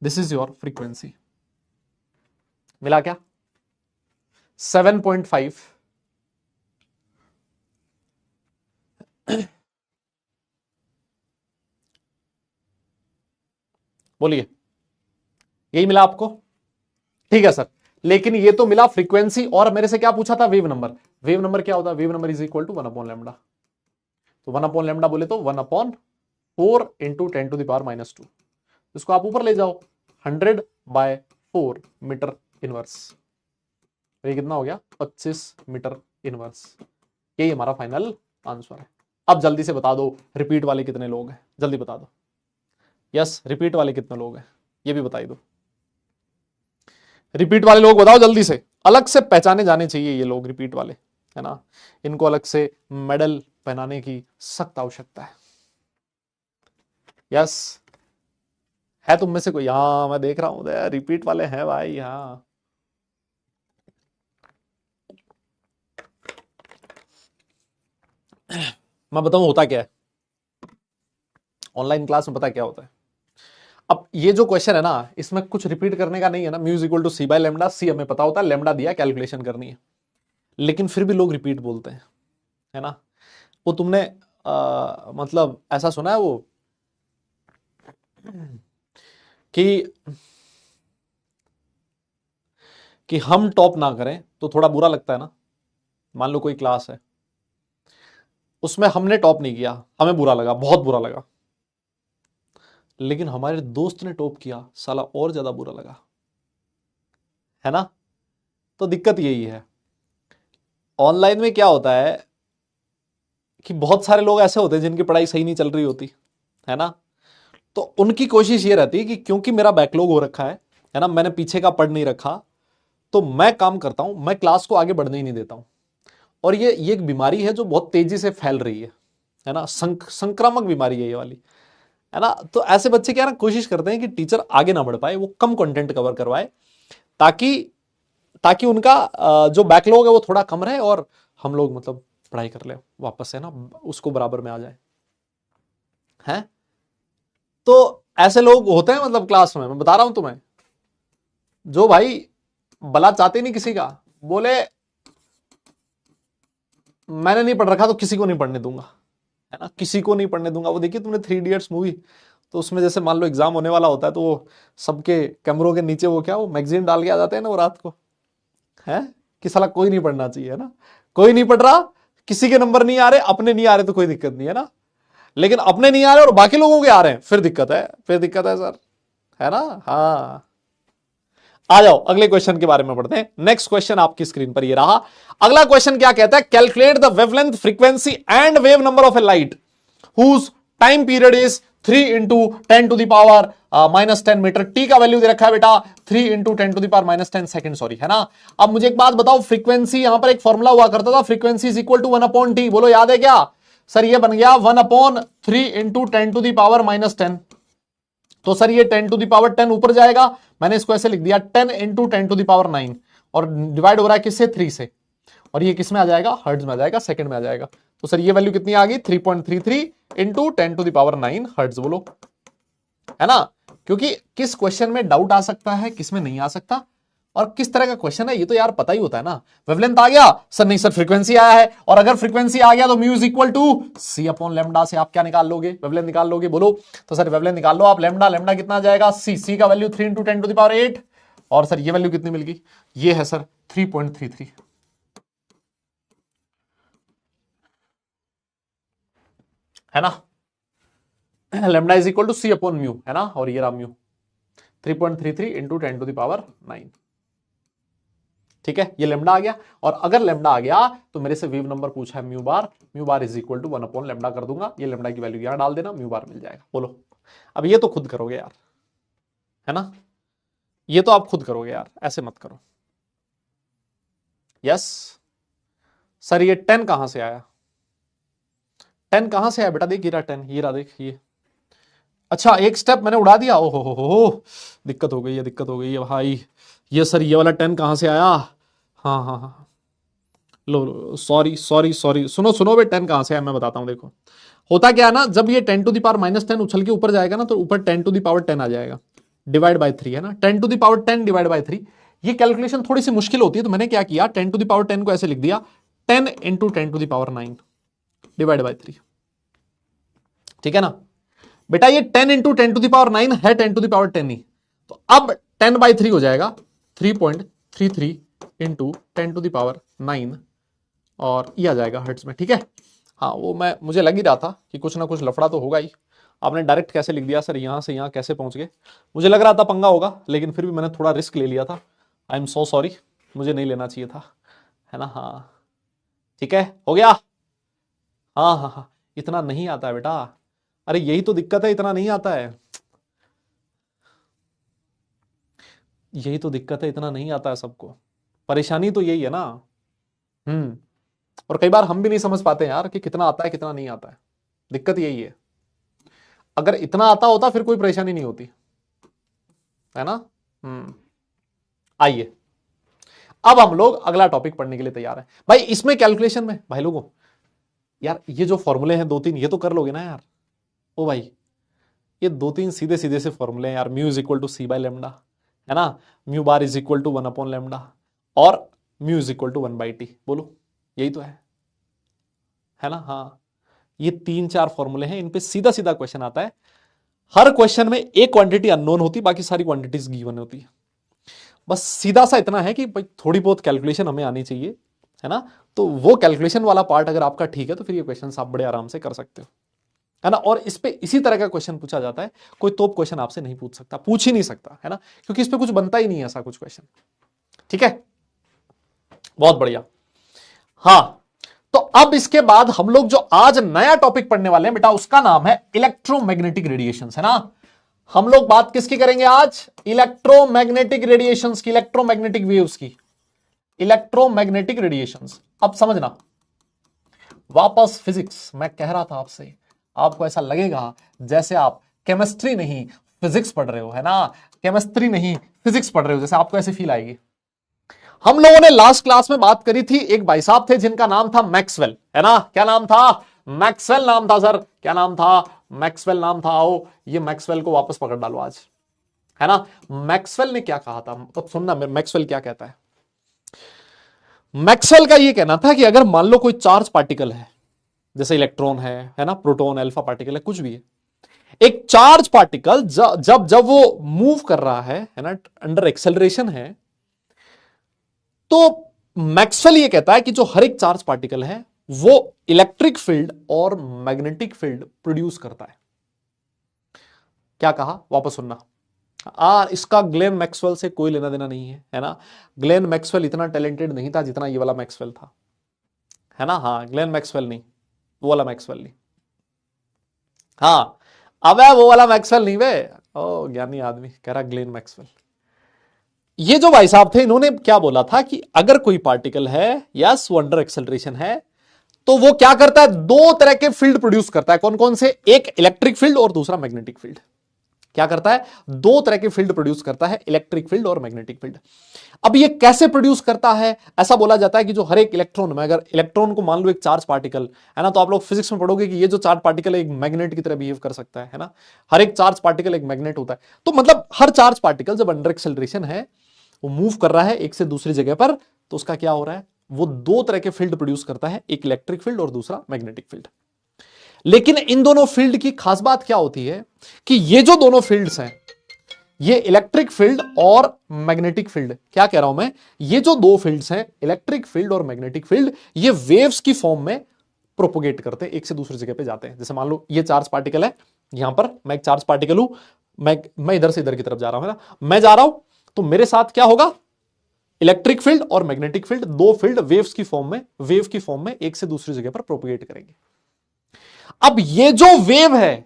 This is your frequency. मिला क्या? 7.5 बोलिए, यही मिला आपको? ठीक है सर, लेकिन ये तो मिला फ्रीक्वेंसी, और मेरे से क्या पूछा था? Wave number. वेव नंबर क्या होता है? Wave number is equal to 1 upon lambda. तो 1 अपॉन लेमडा बोले तो 1/4 इंटू 10 टू द पावर -2। इसको आप ऊपर ले जाओ, 100/4 मीटर इनवर्स। ये कितना हो गया? 25 मीटर इनवर्स। यही हमारा फाइनल आंसर है। अब जल्दी से बता दो, रिपीट वाले कितने लोग हैं? जल्दी बता दो। यस, रिपीट वाले कितने लोग हैं ये भी बताई दो। रिपीट वाले लोग बताओ जल्दी से, अलग से पहचाने जाने चाहिए ये लोग, रिपीट वाले, है ना। इनको अलग से मेडल पहनाने की सख्त आवश्यकता है। यस, है तुम में से कोई? हाँ मैं देख रहा हूं, रिपीट वाले हैं भाई, हाँ। मैं बताऊं होता क्या है ऑनलाइन क्लास में? पता क्या होता है? अब ये जो क्वेश्चन है ना, इसमें कुछ रिपीट करने का नहीं है ना। Mu is equal to c by lambda. C हमें पता होता है, लेमडा दिया, कैलकुलेशन करनी है। लेकिन फिर भी लोग रिपीट बोलते हैं, है ना। वो तुमने मतलब ऐसा सुना है वो कि हम टॉप ना करें तो थोड़ा बुरा लगता है ना। मान लो कोई क्लास है, उसमें हमने टॉप नहीं किया, हमें बुरा लगा, बहुत बुरा लगा। लेकिन हमारे दोस्त ने टॉप किया, साला और ज्यादा बुरा लगा, है ना। तो दिक्कत यही है, ऑनलाइन में क्या होता है कि बहुत सारे लोग ऐसे होते हैं जिनकी पढ़ाई सही नहीं चल रही होती, है ना। तो उनकी कोशिश ये रहती है कि क्योंकि मेरा बैकलॉग हो रखा है ना, मैंने पीछे का पढ़ नहीं रखा, तो मैं काम करता हूं, मैं क्लास को आगे बढ़ने ही नहीं देता हूं। और ये एक बीमारी है जो बहुत तेजी से फैल रही है ना, संक्रामक बीमारी है ये वाली, है ना। तो ऐसे बच्चे क्या ना कोशिश करते हैं कि टीचर आगे ना बढ़ पाए, वो कम कंटेंट कवर करवाए, ताकि ताकि उनका जो बैकलॉग है वो थोड़ा कम रहे और हम लोग मतलब पढ़ाई कर ले वापस, है ना, उसको बराबर में आ जाए, है। तो ऐसे लोग होते हैं मतलब क्लास में, मैं बता रहा हूं तुम्हें, जो भाई भला चाहते नहीं किसी का, बोले मैंने नहीं पढ़ रखा तो किसी को नहीं पढ़ने दूंगा, है ना, किसी को नहीं पढ़ने दूंगा। वो देखिए तुमने 3 इडियट्स मूवी, तो उसमें जैसे मान लो एग्जाम होने वाला होता है, तो वो सबके कैमरों के नीचे वो क्या, वो मैगजीन डाल के आ जाते हैं ना वो रात को, है कि साला कोई नहीं पढ़ना चाहिए, है ना, कोई नहीं पढ़ रहा, किसी के नंबर नहीं आ रहे, अपने नहीं आ रहे तो कोई दिक्कत नहीं है ना, लेकिन अपने नहीं आ रहे और बाकी लोगों के आ रहे हैं, फिर दिक्कत है, फिर दिक्कत है सर, है ना। हाँ, आ जाओ अगले क्वेश्चन के बारे में पढ़ते हैं। नेक्स्ट क्वेश्चन आपकी स्क्रीन पर ये रहा। अगला क्वेश्चन क्या कहता है, calculate the wavelength, frequency and wave number of a light whose time period is 3 into 10⁻⁻10 metre. T का वैल्यू दे रखा है बेटा 3 इंटू 10⁻10 सेकंड, सॉरी, है ना। अब मुझे एक बात बताओ, फ्रीक्वेंसी, यहां पर एक फॉर्मूला हुआ करता था, frequency is equal to 1/t, बोलो याद है क्या सर, ये बन गया 1/3 इंटू 10⁻10। तो सर ये 10⁻10 ऊपर जाएगा, मैंने इसको ऐसे लिख दिया 10 इंटू 10⁻9, और डिवाइड हो रहा है किससे, 3 से, और ये किस में आ जाएगा, हर्ट्ज में आ जाएगा, सेकंड में आ जाएगा। तो सर ये वैल्यू कितनी आ गई, 3.33 इंटू 10⁻9 हर्ट्ज, बोलो, है ना। क्योंकि किस क्वेश्चन में डाउट आ सकता है, किस में नहीं आ सकता, और किस तरह का क्वेश्चन है ये तो यार पता ही होता है ना। वेवलेंथ आ गया सर, नहीं सर फ्रीक्वेंसी आया है, और अगर फ्रीक्वेंसी आ गया तो mu is equal to c upon lambda से आप क्या निकाल लोगे, वेवलेंथ निकाल लोगे, बोलो। तो सर वेवलेंथ निकाल लो आप, लेमडा, लेमडा कितना आ जाएगा, सी का वैल्यू 3 इंटू 10⁸, और सर ये वैल्यू कितनी मिल गई, ये है सर 3.33, है ना। Lambda is equal to c upon mu, है ना, और ये रहा म्यू 3.33 इंटू 10⁻9, ठीक है, ये लेमडा आ गया। और अगर लेमडा आ गया तो मेरे से वेव नंबर पूछा है mu bar is equal to 1 upon lambda कर दूंगा, ये लेमडा की वैल्यू यहां डाल देना, म्यू बार मिल जाएगा, बोलो। अब ये तो खुद करोगे यार, है ना, ये तो आप खुद करोगे यार, ऐसे मत करो। यस सर, ये 10 कहां से आया, 10 कहां से आया बेटा, देख ये रहा 10, ये रहा देख ये, अच्छा एक स्टेप मैंने उड़ा दिया, ओहो हो, दिक्कत हो गई है, दिक्कत हो गई है भाई। ये सर ये वाला 10 कहां से आया, हाँ हाँ हाँ, लो सॉरी सॉरी सॉरी, सुनो सुनो बे, 10 कहां से आया मैं बताता हूं, देखो होता क्या है ना, जब ये 10⁻−10 उछल के ऊपर जाएगा ना, तो ऊपर 10⁻10 आ जाएगा, डिवाइड बाय 3, है ना, 10⁻10 डिवाइड बाय 3। ये कैलकुलेशन थोड़ी सी मुश्किल होती है, तो मैंने क्या किया, 10⁻10 को ऐसे लिख दिया 10 इंटू 10⁻9 डिवाइड बाय 3, ठीक है ना। बेटा ये 10 इंटू 10⁻9 है 10⁻10 ही, तो अब 10/3 हो जाएगा 3.33 इंटू 10⁻9, और ये आ जाएगा हर्ट्ज में, ठीक है। हाँ वो मुझे लग ही रहा था कि कुछ ना कुछ लफड़ा तो होगा ही, आपने डायरेक्ट कैसे लिख दिया सर, यहां से यहां कैसे पहुंच गए, मुझे लग रहा था पंगा होगा, लेकिन फिर भी मैंने थोड़ा रिस्क ले लिया था, आई एम सो सॉरी, मुझे नहीं लेना चाहिए था, है ना। हाँ ठीक है, हो गया, हाँ हाँ हाँ, इतना नहीं आता है बेटा, अरे यही तो दिक्कत है, इतना नहीं आता है, यही तो दिक्कत है, इतना नहीं आता है सबको, परेशानी तो यही है ना। हम्म, और कई बार हम भी नहीं समझ पाते हैं यार कि कितना आता है कितना नहीं आता है, दिक्कत यही है। अगर इतना आता होता फिर कोई परेशानी नहीं होती, है ना। आइए अब हम लोग अगला टॉपिक पढ़ने के लिए तैयार हैं भाई। इसमें कैलकुलेशन में भाई लोगों, यार ये जो फॉर्मूले हैं 2-3 ये तो कर लोगे ना यार, ओ भाई ये 2-3 सीधे सीधे से फॉर्मूले हैं यार, mu is equal to c by lambda, है ना, mu bar is equal to 1 upon lambda, और mu is equal to 1/t, बोलो यही तो है ना। हाँ ये 3-4 फॉर्मूले हैं, इन पे सीधा सीधा क्वेश्चन आता है। हर क्वेश्चन में एक क्वांटिटी अननोन होती, बाकी सारी क्वांटिटीज गिवन होती है। बस सीधा सा इतना है कि भाई थोड़ी बहुत कैलकुलेशन हमें आनी चाहिए, है ना। तो वो कैलकुलेशन वाला पार्ट अगर आपका ठीक है तो फिर ये क्वेश्चन आप बड़े आराम से कर सकते हो, है ना। और इस पे इसी तरह का क्वेश्चन पूछा जाता है, कोई तोप क्वेश्चन आपसे नहीं पूछ सकता, पूछ ही नहीं सकता, है ना, क्योंकि इस पे कुछ बनता ही नहीं है ऐसा कुछ क्वेश्चन। ठीक है, बहुत बढ़िया। हाँ, तो अब इसके बाद हम लोग जो आज नया टॉपिक पढ़ने वाले हैं बेटा, उसका नाम है इलेक्ट्रोमैग्नेटिक रेडिएशंस, है ना। हम लोग बात किसकी करेंगे आज? इलेक्ट्रोमैग्नेटिक रेडिएशंस की, इलेक्ट्रोमैग्नेटिक वेव्स की, इलेक्ट्रोमैग्नेटिक रेडिएशंस। अब समझना, वापस फिजिक्स। मैं कह रहा था आपसे, आपको ऐसा लगेगा जैसे आप केमिस्ट्री नहीं फिजिक्स पढ़ रहे हो, है ना, केमिस्ट्री नहीं फिजिक्स पढ़ रहे हो, जैसे आपको ऐसी फील आएगी। हम लोगों ने लास्ट क्लास में बात करी थी, एक भाई साहब थे जिनका नाम था मैक्सवेल, है ना। क्या नाम था? मैक्सवेल नाम था सर। क्या नाम था? मैक्सवेल नाम था। आओ, ये मैक्सवेल को वापस पकड़ डालो आज, है ना। मैक्सवेल ने क्या कहा था, अब सुनना मैक्सवेल क्या कहता है। मैक्सवेल का ये कहना था कि अगर मान लो कोई चार्ज पार्टिकल है, जैसे इलेक्ट्रॉन है ना, प्रोटॉन, अल्फा पार्टिकल है, कुछ भी है, एक चार्ज पार्टिकल जब जब वो मूव कर रहा है ना, अंडर एक्सेलरेशन है, तो मैक्सवेल ये कहता है कि जो हर एक चार्ज पार्टिकल है वो इलेक्ट्रिक फील्ड और मैग्नेटिक फील्ड प्रोड्यूस करता है। क्या कहा? वापस सुनना। इसका ग्लेन मैक्सवेल से कोई लेना देना नहीं है ना। ग्लेन मैक्सवेल इतना टैलेंटेड नहीं था जितना ये वाला मैक्सवेल था, है ना। हाँ, ग्लेन मैक्सवेल नहीं, वो वाला मैक्सवेल नहीं। हाँ, अबे वो वाला मैक्सवेल नहीं बे, ओ ज्ञानी आदमी कह रहा ग्लेन मैक्सवेल। ये जो भाई साहब थे, इन्होंने क्या बोला था कि अगर कोई पार्टिकल है, यस, वो अंडर एक्सेलरेशन है, तो वो क्या करता है? दो तरह के फील्ड प्रोड्यूस करता है। कौन कौन से? एक इलेक्ट्रिक फील्ड और दूसरा मैग्नेटिक फील्ड। क्या करता है? दो तरह के फील्ड प्रोड्यूस करता है, इलेक्ट्रिक फील्ड और मैग्नेटिक फील्ड। अब ये कैसे प्रोड्यूस करता है? ऐसा बोला जाता है कि जो हर एक इलेक्ट्रॉन में, अगर इलेक्ट्रॉन को मान लो एक चार्ज पार्टिकल है ना, तो आप लोग फिजिक्स में पढ़ोगे कि ये जो चार्ज पार्टिकल है एक मैग्नेट की तरह बिहेव कर सकता है ना। हर एक चार्ज पार्टिकल एक मैग्नेट होता है। तो मतलब हर चार्ज पार्टिकल जब अंडर एक्सेलरेशन है, वो मूव कर रहा है एक से दूसरी जगह पर, तो उसका क्या हो रहा है? वो दो तरह के फील्ड प्रोड्यूस करता है, एक इलेक्ट्रिक फील्ड और दूसरा मैग्नेटिक फील्ड। लेकिन इन दोनों फील्ड की खास बात क्या होती है कि ये जो दोनों फील्ड्स हैं, ये इलेक्ट्रिक फील्ड और मैग्नेटिक फील्ड, क्या कह रहा हूं मैं, ये जो दो फील्ड्स हैं, इलेक्ट्रिक फील्ड और मैग्नेटिक फील्ड, ये वेव्स की फॉर्म में प्रोपोगेट करते हैं, एक से दूसरी जगह पे जाते हैं। जैसे मान लो ये चार्ज पार्टिकल है, यहां पर मैं एक चार्ज पार्टिकल हूं, मैं इधर से इधर की तरफ जा रहा हूं, है ना, मैं जा रहा हूं, तो मेरे साथ क्या होगा? इलेक्ट्रिक फील्ड और मैग्नेटिक फील्ड, दो फील्ड वेव्स की फॉर्म में, वेव की फॉर्म में एक से दूसरी जगह पर प्रोपोगेट करेंगे। अब ये जो वेव है,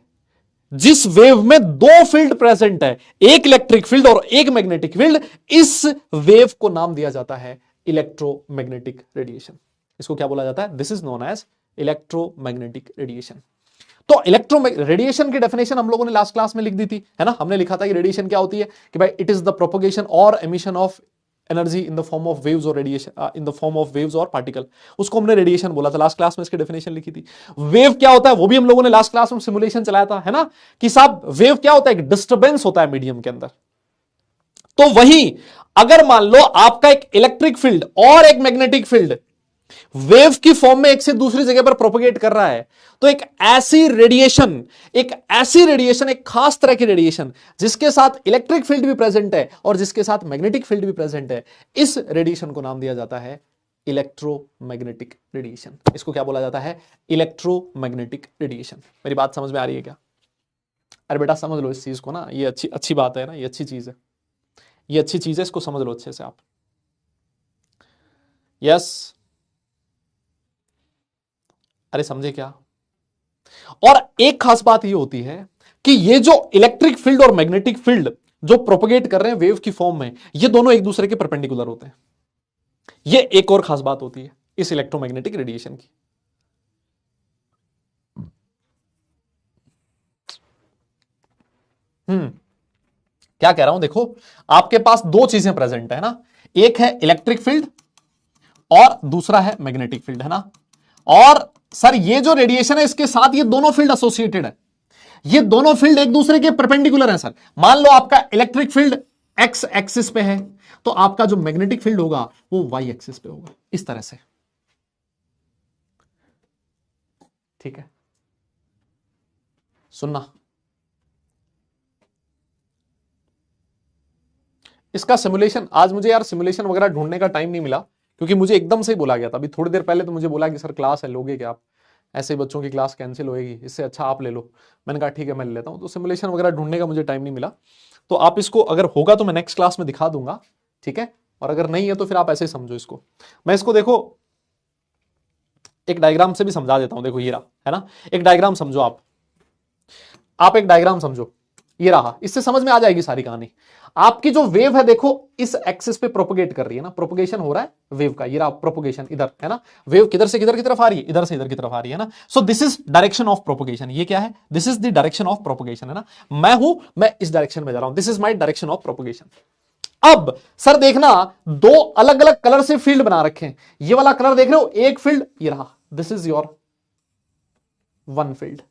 जिस वेव में दो फील्ड प्रेजेंट है, एक इलेक्ट्रिक फील्ड और एक मैग्नेटिक फील्ड, इस वेव को नाम दिया जाता है इलेक्ट्रोमैग्नेटिक रेडिएशन। इसको क्या बोला जाता है? This is known as electromagnetic radiation. तो इलेक्ट्रो रेडिएशन की डेफिनेशन हम लोगों ने लास्ट क्लास में लिख दी थी, है ना। हमने लिखा था कि रेडिएशन क्या होती है, कि भाई इट इज द प्रोपोगेशन और emission of energy in the form of waves और radiation, in the form of waves और पार्टिकल, उसको हमने रेडिएशन बोला था। लास्ट क्लास में इसकी डेफिनेशन लिखी थी। वेव क्या होता है वो भी हम लोगों ने लास्ट क्लास में सिमुलेशन चलाया था, है ना, कि साहब वेव क्या होता है? एक डिस्टर्बेंस होता है मीडियम के अंदर। तो वही, अगर मान लो आपका एक इलेक्ट्रिक फील्ड और एक मैग्नेटिक फील्ड वेव की फॉर्म में एक से दूसरी जगह पर प्रोपोगेट कर रहा है, तो एक ऐसी रेडिएशन, एक खास तरह की रेडिएशन जिसके साथ इलेक्ट्रिक फील्ड भी प्रेजेंट है और जिसके साथ मैग्नेटिक फील्ड भी प्रेजेंट है, इस रेडिएशन को नाम दिया जाता है इलेक्ट्रोमैग्नेटिक रेडिएशन। इसको क्या बोला जाता है? Electromagnetic radiation. मेरी बात समझ में आ रही है क्या? अरे बेटा समझ लो इस चीज को ना, ये अच्छी अच्छी बात है ना, ये अच्छी चीज है, ये अच्छी चीज है, इसको समझ लो अच्छे से आप। यस, अरे समझे क्या? और एक खास बात ये होती है कि ये जो इलेक्ट्रिक फील्ड और मैग्नेटिक फील्ड जो प्रोपोगेट कर रहे हैं वेव की फॉर्म में, ये दोनों एक दूसरे के परपेंडिकुलर होते हैं। ये एक और खास बात होती है इस इलेक्ट्रोमैग्नेटिक रेडिएशन की। क्या कह रहा हूं देखो, आपके पास दो चीजें प्रेजेंट है ना, एक है इलेक्ट्रिक फील्ड और दूसरा है मैग्नेटिक फील्ड, है ना। और सर ये जो रेडिएशन है इसके साथ ये दोनों फील्ड एसोसिएटेड है, ये दोनों फील्ड एक दूसरे के परपेंडिकुलर हैं सर। मान लो आपका इलेक्ट्रिक फील्ड एक्स एक्सिस पे है, तो आपका जो मैग्नेटिक फील्ड होगा वो वाई एक्सिस पे होगा, इस तरह से। ठीक है, सुनना, इसका सिमुलेशन आज मुझे यार सिमुलेशन वगैरह ढूंढने का टाइम नहीं मिला, क्योंकि मुझे एकदम से ही बोला गया था, अभी थोड़ी देर पहले तो मुझे बोला कि सर क्लास है, लोगे क्या आप, ऐसे बच्चों की क्लास कैंसिल होएगी, इससे अच्छा आप ले लो। मैंने कहा ठीक है मैं ले लेता हूँ। तो सिमुलेशन वगैरह ढूंढने का मुझे टाइम नहीं मिला, तो आप इसको अगर होगा तो मैं नेक्स्ट क्लास में दिखा दूंगा, ठीक है। और अगर नहीं है तो फिर आप ऐसे ही समझो इसको। मैं इसको देखो एक डायग्राम से भी समझा देता हूं। देखो ये रहा, है ना, एक डायग्राम समझो आप एक डायग्राम समझो, ये रहा, इससे समझ में आ जाएगी सारी कहानी। आपकी जो वेव है देखो इस एक्सिस पे प्रोपोगेट कर रही है ना, प्रोपोगेशन हो रहा है वेव का, ये रहा प्रोपोगेशन इधर, है ना। वेव किधर से किधर की तरफ आ रही है, इधर से इधर की तरफ आ रही है ना। So this is direction of propagation. ये क्या है, this is the direction of propagation, है ना। मैं इस डायरेक्शन में जा रहा हूं, this is my direction of propagation. अब सर देखना, दो अलग अलग कलर से फील्ड बना रखे हैं। ये वाला कलर देख रहे हो, एक फील्ड ये रहा, this is your one field.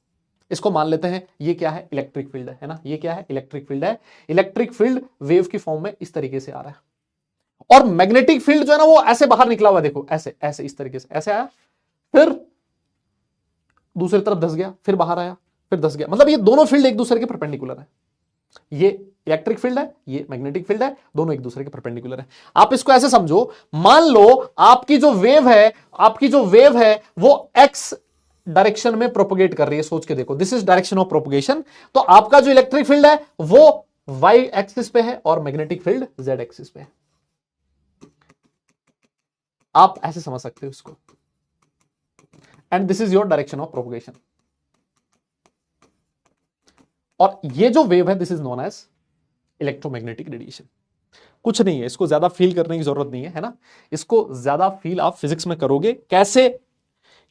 इसको मान लेते हैं ये क्या है, इलेक्ट्रिक फील्ड है ना। ये क्या है, इलेक्ट्रिक फील्ड है। इलेक्ट्रिक फील्ड वेव की फॉर्म में इस तरीके से आ रहा है, और मैग्नेटिक फील्ड जो है ना वो ऐसे बाहर निकला हुआ, देखो ऐसे ऐसे इस तरीके से ऐसे आया, फिर दूसरी तरफ धस गया, फिर बाहर आया, फिर धस गया। मतलब ये दोनों फील्ड एक दूसरे के परपेंडिकुलर है। ये इलेक्ट्रिक फील्ड है, ये मैग्नेटिक फील्ड है, दोनों एक दूसरे के परपेंडिकुलर है। आप इसको ऐसे समझो, मान लो आपकी जो वेव है वो एक्स डायरेक्शन में प्रोपोगेट कर रही है। सोच के देखो, this is direction of propagation. तो आपका जो इलेक्ट्रिक फील्ड है वो वाई एक्सिस पे है और मैग्नेटिक फील्ड जेड एक्सिस पे है। आप ऐसे समझ सकते हो इसको, and this is your direction of propagation. और ये जो वेव है this is known as electromagnetic radiation. कुछ नहीं है, इसको ज्यादा फील करने की जरूरत नहीं है ना। इसको ज्यादा फील आप फिजिक्स में करोगे, कैसे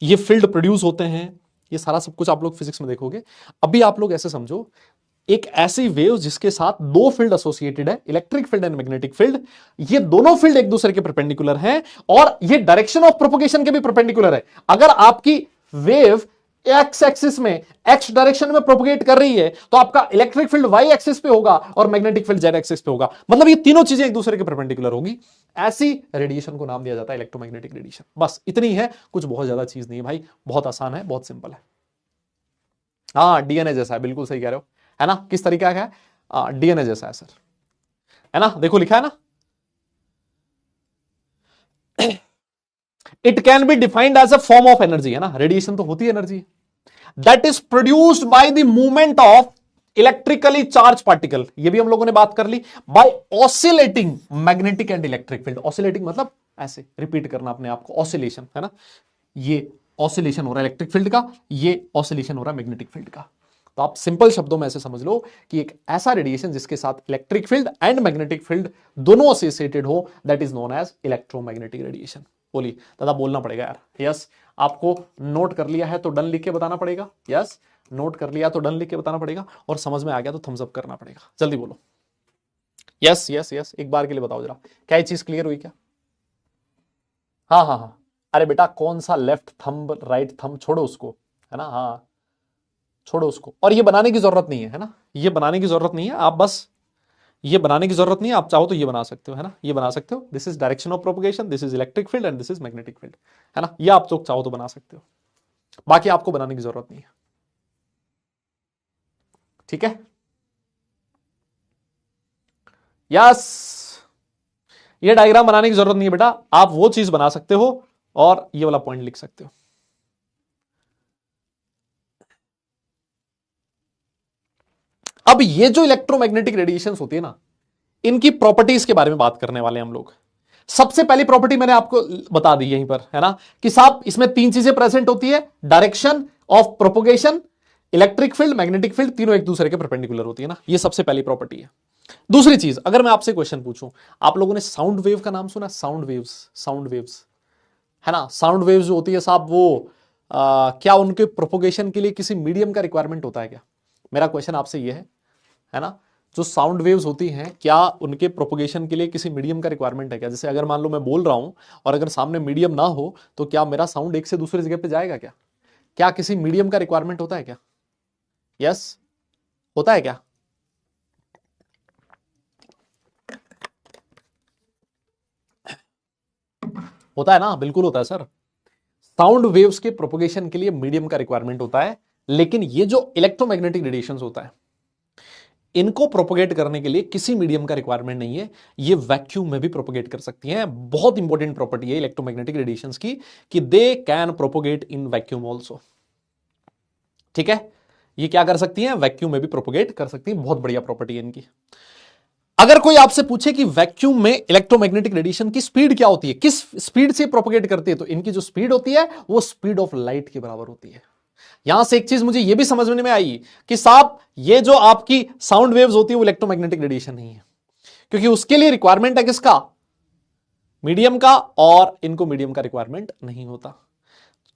ये फील्ड प्रोड्यूस होते हैं, ये सारा सब कुछ आप लोग फिजिक्स में देखोगे। अभी आप लोग ऐसे समझो, एक ऐसी वेव जिसके साथ दो फील्ड एसोसिएटेड है, electric field and magnetic field. ये दोनों फील्ड एक दूसरे के परपेंडिकुलर हैं, और ये डायरेक्शन ऑफ प्रोपोगेशन के भी परपेंडिकुलर है। अगर आपकी वेव एक्स एक्सिस में एक्स डायरेक्शन में प्रोपोगेट कर रही है तो आपका इलेक्ट्रिक फील्ड वाई एक्सिस पे होगा और मैग्नेटिक फील्ड जेड एक्सिस पे होगा। मतलब ये तीनों चीजें एक दूसरे के परपेंडिकुलर होगी। ऐसी रेडिएशन को नाम दिया जाता है इलेक्ट्रोमैग्नेटिक रेडिएशन। बस इतनी है, कुछ बहुत ज्यादा चीज नहीं है भाई, बहुत आसान है, बहुत सिंपल है। हाँ डीएनए जैसा है, बिल्कुल सही कह रहे हो, है ना। किस तरीका का है, डीएनए जैसा है सर, है ना। देखो लिखा है ना, it can be defined as a form of energy, है ना। रेडिएशन तो होती है energy, that is produced by the movement of electrically charge particle. ये भी हम लोगों ने बात कर ली, by oscillating magnetic and electric field. Oscillating मतलब ऐसे रिपीट करना अपने आप को, ऑसिलेशन, है ना। ये ऑसिलेशन हो रहा है इलेक्ट्रिक फील्ड का, ये ऑसिलेशन हो रहा है मैग्नेटिक फील्ड का। तो आप सिंपल शब्दों में ऐसे समझ लो कि एक ऐसा रेडिएशन जिसके साथ electric field and magnetic field दोनों एसोसिएटेड हो, that is known as electromagnetic radiation. बोली दादा, बोलना पड़ेगा यार। यस, आपको नोट कर लिया है तो डन लिख के बताना पड़ेगा। यस, नोट कर लिया तो डन लिख के बताना पड़ेगा, और समझ में आ गया तो थम्स अप करना पड़ेगा। जल्दी बोलो यस यस यस, एक बार के लिए बताओ जरा, क्या ये चीज क्लियर हुई क्या? हाँ हाँ हाँ, अरे बेटा कौन सा लेफ्ट थंब राइट थंब, छोड़ो उसको, है ना। हाँ छोड़ो उसको, और ये बनाने की जरूरत नहीं है ना, ये बनाने की जरूरत नहीं है। आप बस ये बनाने की जरूरत नहीं है, आप चाहो तो ये बना सकते हो, है ना। ये बना सकते हो, this is direction of propagation, this is electric field and this is magnetic field, है ना। ये आप लोग चाहो तो बना सकते हो, बाकी आपको बनाने की जरूरत नहीं है, ठीक है। यस, ये डायग्राम बनाने की जरूरत नहीं है बेटा, आप वो चीज बना सकते हो और ये वाला पॉइंट लिख सकते हो। अब ये जो इलेक्ट्रोमैग्नेटिक रेडिएशंस होती है ना, इनकी प्रॉपर्टीज के बारे में बात करने वाले हैं हम लोग। सबसे पहली प्रॉपर्टी मैंने आपको बता दी यहीं पर, है ना, कि साहब इसमें तीन चीजें प्रेजेंट होती है, direction of propagation, electric field, magnetic field, तीनों एक दूसरे के परपेंडिकुलर होती है ना। ये सबसे पहली प्रॉपर्टी है। दूसरी चीज, अगर मैं आपसे क्वेश्चन पूछूं, आप लोगों ने साउंड वेव का नाम सुना? साउंड वेव्स, साउंड वेव्स, है ना। साउंड वेव्स जो होती है साहब, वो क्या उनके प्रोपोगेशन के लिए किसी मीडियम का रिक्वायरमेंट होता है क्या? मेरा क्वेश्चन आपसे ये है ना। जो साउंड वेव्स होती हैं, क्या उनके प्रोपोगेशन के लिए किसी मीडियम का रिक्वायरमेंट है क्या? जैसे अगर मान लो मैं बोल रहा हूं और अगर सामने मीडियम ना हो तो क्या मेरा साउंड एक से दूसरी जगह पे जाएगा क्या? क्या किसी मीडियम का रिक्वायरमेंट होता है क्या? यस, होता है क्या? होता है ना, बिल्कुल होता है सर। साउंड वेव्स के प्रोपोगेशन के लिए मीडियम का रिक्वायरमेंट होता है, लेकिन ये जो इलेक्ट्रोमैग्नेटिक रेडिएशन होता है, इनको प्रोपोगेट करने के लिए किसी मीडियम का रिक्वायरमेंट नहीं है, ये वैक्यूम में भी प्रोपोगेट कर सकती हैं। बहुत इंपॉर्टेंट प्रॉपर्टी है इलेक्ट्रोमैग्नेटिक रेडिएशंस की कि they can propagate in vacuum also. ठीक है, ये क्या कर सकती हैं, वैक्यूम में भी प्रोपोगेट कर सकती हैं। बहुत बढ़िया प्रॉपर्टी है इनकी। अगर कोई आपसे पूछे कि वैक्यूम में इलेक्ट्रोमैग्नेटिक रेडिएशन की स्पीड क्या होती है, किस स्पीड से प्रोपोगेट करती है, तो इनकी जो स्पीड होती है वो स्पीड ऑफ लाइट के बराबर होती है। यहां से एक चीज मुझे यह भी समझने में आई कि साहब ये जो आपकी साउंड वेव्स होती है वो इलेक्ट्रोमैग्नेटिक रेडिएशन नहीं है, क्योंकि उसके लिए रिक्वायरमेंट है किसका, मीडियम का, और इनको मीडियम का रिक्वायरमेंट नहीं होता।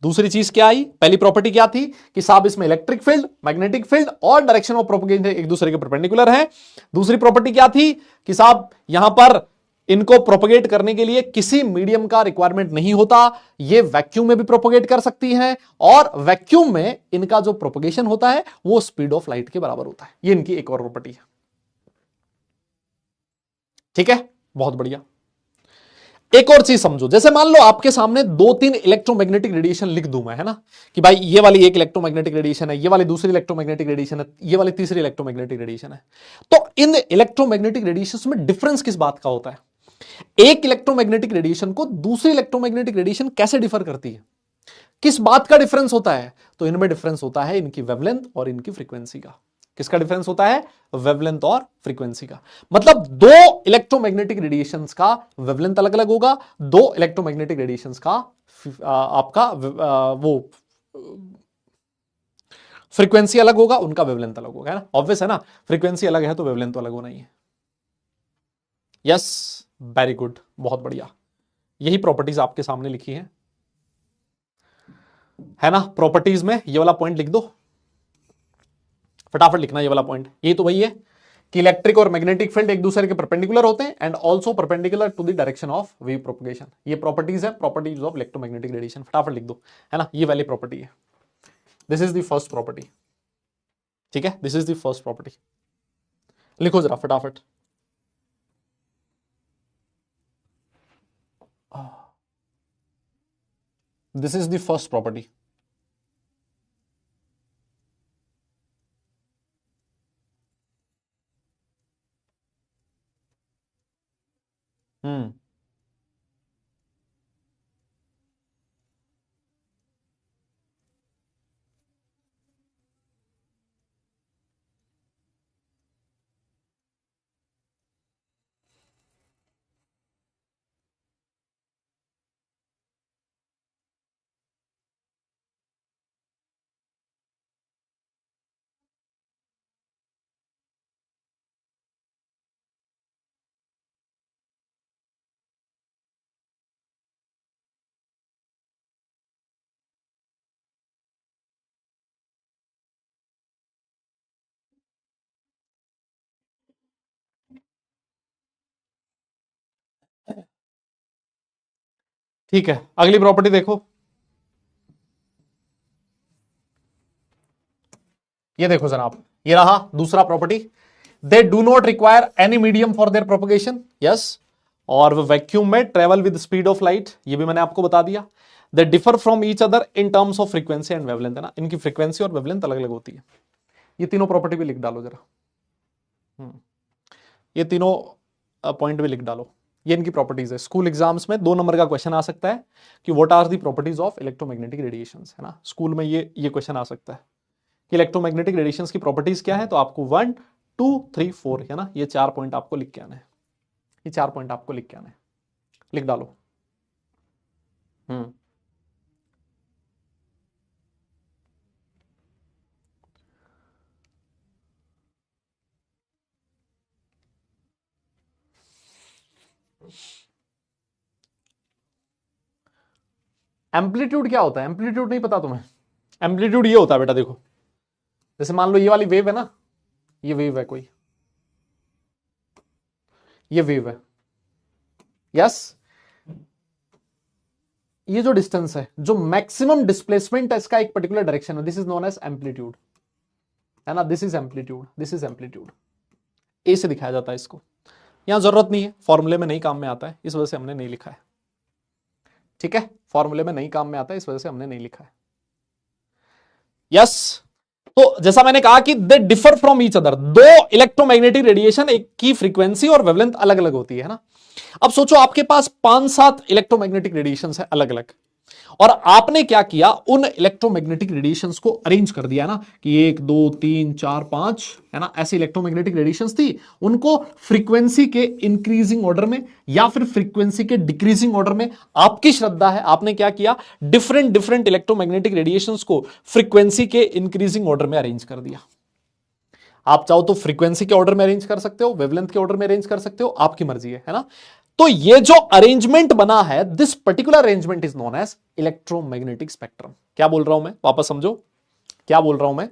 दूसरी चीज क्या आई, पहली प्रॉपर्टी क्या थी कि साहब इसमें इलेक्ट्रिक फील्ड, मैग्नेटिक फील्ड और डायरेक्शन ऑफ प्रोपगेशन एक दूसरे के परपेंडिकुलर है। दूसरी प्रॉपर्टी क्या थी कि साहब यहां पर इनको प्रोपगेट करने के लिए किसी मीडियम का रिक्वायरमेंट नहीं होता, ये वैक्यूम में भी प्रोपगेट कर सकती हैं, और वैक्यूम में इनका जो प्रोपगेशन होता है वो स्पीड ऑफ लाइट के बराबर होता है। ये इनकी एक और प्रॉपर्टी है। ठीक है, बहुत बढ़िया। एक और चीज समझो, जैसे मान लो आपके सामने 2-3 इलेक्ट्रोमैग्नेटिक रेडिएशन लिख दूं मैं, है ना, कि भाई ये वाली एक इलेक्ट्रोमैग्नेटिक रेडिएशन है, ये वाली दूसरी इलेक्ट्रोमैग्नेटिक रेडिएशन है, ये वाली तीसरी इलेक्ट्रोमैग्नेटिक रेडिएशन है। तो इन इलेक्ट्रोमैग्नेटिक रेडिएशन में डिफरेंस किस बात का होता है, एक इलेक्ट्रोमैग्नेटिक रेडिएशन को दूसरी इलेक्ट्रोमैग्नेटिक रेडिएशन कैसे डिफर करती है, किस बात का डिफरेंस होता है, तो इनमें डिफरेंस होता है इनकी वेवलेंथ और इनकी फ्रीक्वेंसी का। किसका डिफरेंस होता है, वेवलेंथ और फ्रीक्वेंसी का। मतलब दो इलेक्ट्रोमैग्नेटिक रेडिएशंस का वेवलेंथ अलग अलग होगा, दो इलेक्ट्रोमैग्नेटिक रेडिएशंस का आपका वो फ्रीक्वेंसी अलग होगा, उनका वेवलेंथ अलग होगा, है ना, ऑब्वियस है ना, फ्रीक्वेंसी अलग है तो वेवलेंथ तो अलग होना ही है। यस, वेरी गुड, बहुत बढ़िया। यही प्रॉपर्टीज आपके सामने लिखी है ना। प्रॉपर्टीज में ये वाला पॉइंट लिख दो, फटाफट लिखना ये वाला पॉइंट। ये तो वही है कि इलेक्ट्रिक और मैग्नेटिक फील्ड एक दूसरे के परपेंडिकुलर होते हैं and also perpendicular to the direction of wave propagation. ये प्रॉपर्टीज है, प्रॉपर्टीज ऑफ इलेक्ट्रोमैग्नेटिक रेडिएशन। फटाफट लिख दो, है ना, ये वाली प्रॉपर्टी है। This is the first property. ठीक है, this is the first property. लिखो जरा फटाफट। This is the first property. Hmm, ठीक है, अगली प्रॉपर्टी देखो। ये देखो जनाब, ये रहा दूसरा property. They do not require any medium for their propagation. Yes, और वो वैक्यूम में travel with speed of light, ये भी मैंने आपको बता दिया। They differ from each other in terms of frequency and wavelength, है ना, इनकी फ्रीक्वेंसी और वेवलेंथ अलग अलग होती है। ये तीनों प्रॉपर्टी भी लिख डालो जरा। ये तीनों पॉइंट भी लिख डालो, ये इनकी प्रॉपर्टीज है। स्कूल एग्जाम्स में 2 नंबर का क्वेश्चन आ सकता है कि what are the properties of electromagnetic radiations, है ना, स्कूल में ये क्वेश्चन आ सकता है कि इलेक्ट्रोमैग्नेटिक रेडिएशंस की प्रॉपर्टीज क्या है। तो आपको 1, 2, 3, 4, है ना, ये 4 पॉइंट आपको लिख के आना है। ये 4 पॉइंट आपको लिख के आना है, लिख डालो। हम्म, एम्पलीट्यूड क्या होता है, एम्पलीट्यूड नहीं पता तुम्हें? एम्पलीट्यूड ये होता है बेटा, देखो, जैसे मान लो ये वाली वेव है ना, ये वेव है कोई, ये वेव है। यस, ये जो डिस्टेंस है, जो मैक्सिमम डिस्प्लेसमेंट है इसका एक पर्टिकुलर डायरेक्शन है, this is known as amplitude, है ना, this is amplitude, this is amplitude. A से दिखाया जाता है इसको। यहां जरूरत नहीं है, फॉर्मूले में नहीं काम में आता है, इस वजह से हमने नहीं लिखा है। ठीक है, फॉर्मूले में नहीं काम में आता है, इस वजह से हमने नहीं लिखा है। यस, तो जैसा मैंने कहा कि they differ from each other, दो इलेक्ट्रोमैग्नेटिक रेडिएशन एक की फ्रीक्वेंसी और वेवलेंथ अलग अलग होती है ना। अब सोचो आपके पास 5-7 इलेक्ट्रोमैग्नेटिक रेडिएशन है अलग अलग, और आपने क्या किया, उन इलेक्ट्रोमैग्नेटिक रेडिएशंस को अरेंज कर दिया ना कि 1 2 3 4 5 है ना, ऐसी इलेक्ट्रोमैग्नेटिक रेडिएशंस थी, उनको फ्रीक्वेंसी के इंक्रीजिंग ऑर्डर में या फिर फ्रीक्वेंसी के डिक्रीजिंग ऑर्डर में, आपकी श्रद्धा है, आपने क्या किया, डिफरेंट डिफरेंट इलेक्ट्रोमैग्नेटिक रेडिएशंस को फ्रीक्वेंसी के इंक्रीजिंग ऑर्डर में अरेंज कर दिया। आप चाहो तो फ्रीक्वेंसी के ऑर्डर में अरेंज कर सकते हो, वेवलेंथ के ऑर्डर में अरेंज कर सकते हो, आपकी मर्जी है ना। तो ये जो अरेंजमेंट बना है, this particular arrangement is known as electromagnetic spectrum. क्या बोल रहा हूं मैं, वापस समझो क्या बोल रहा हूं मैं,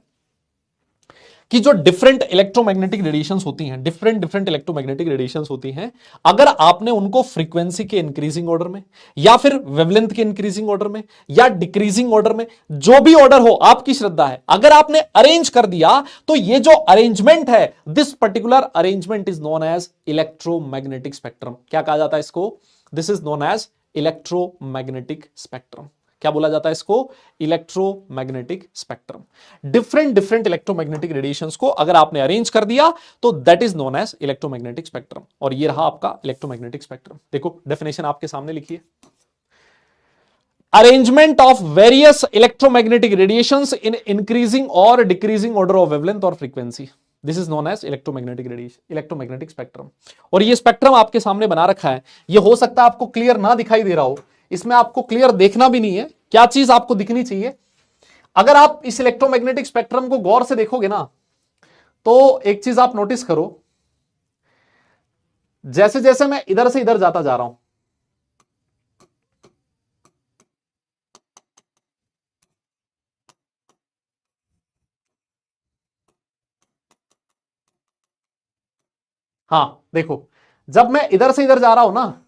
कि जो डिफरेंट इलेक्ट्रोमैग्नेटिक रेडिएशंस होती हैं, डिफरेंट डिफरेंट इलेक्ट्रोमैग्नेटिक रेडिएशंस होती हैं, अगर आपने उनको फ्रीक्वेंसी के इंक्रीजिंग ऑर्डर में या फिर वेवलेंथ के इंक्रीजिंग ऑर्डर में या डिक्रीजिंग ऑर्डर में, जो भी ऑर्डर हो आपकी श्रद्धा है, अगर आपने अरेंज कर दिया, तो ये जो अरेंजमेंट है, this particular arrangement is known as electromagnetic spectrum. क्या कहा जाता है इसको, this is known as electromagnetic spectrum. क्या बोला जाता है इसको, electromagnetic spectrum. Different different electromagnetic radiations को अगर आपने अरेंज कर दिया तो that is known as electromagnetic spectrum. और ये रहा आपका इलेक्ट्रोमैग्नेटिक स्पेक्ट्रम। देखो डेफिनेशन आपके सामने लिखिए, arrangement of various electromagnetic radiations in increasing और डिक्रीजिंग ऑर्डर ऑफ वेवलेंथ और frequency, this is known as electromagnetic radiation, electromagnetic spectrum. और ये स्पेक्ट्रम आपके सामने बना रखा है, ये हो सकता है आपको क्लियर ना दिखाई दे रहा हो, इसमें आपको क्लियर देखना भी नहीं है, क्या चीज आपको दिखनी चाहिए, अगर आप इस इलेक्ट्रोमैग्नेटिक स्पेक्ट्रम को गौर से देखोगे ना, तो एक चीज आप नोटिस करो, जैसे जैसे मैं इधर से इधर जाता जा रहा हूं, हां देखो, जब मैं इधर से इधर जा रहा हूं ना,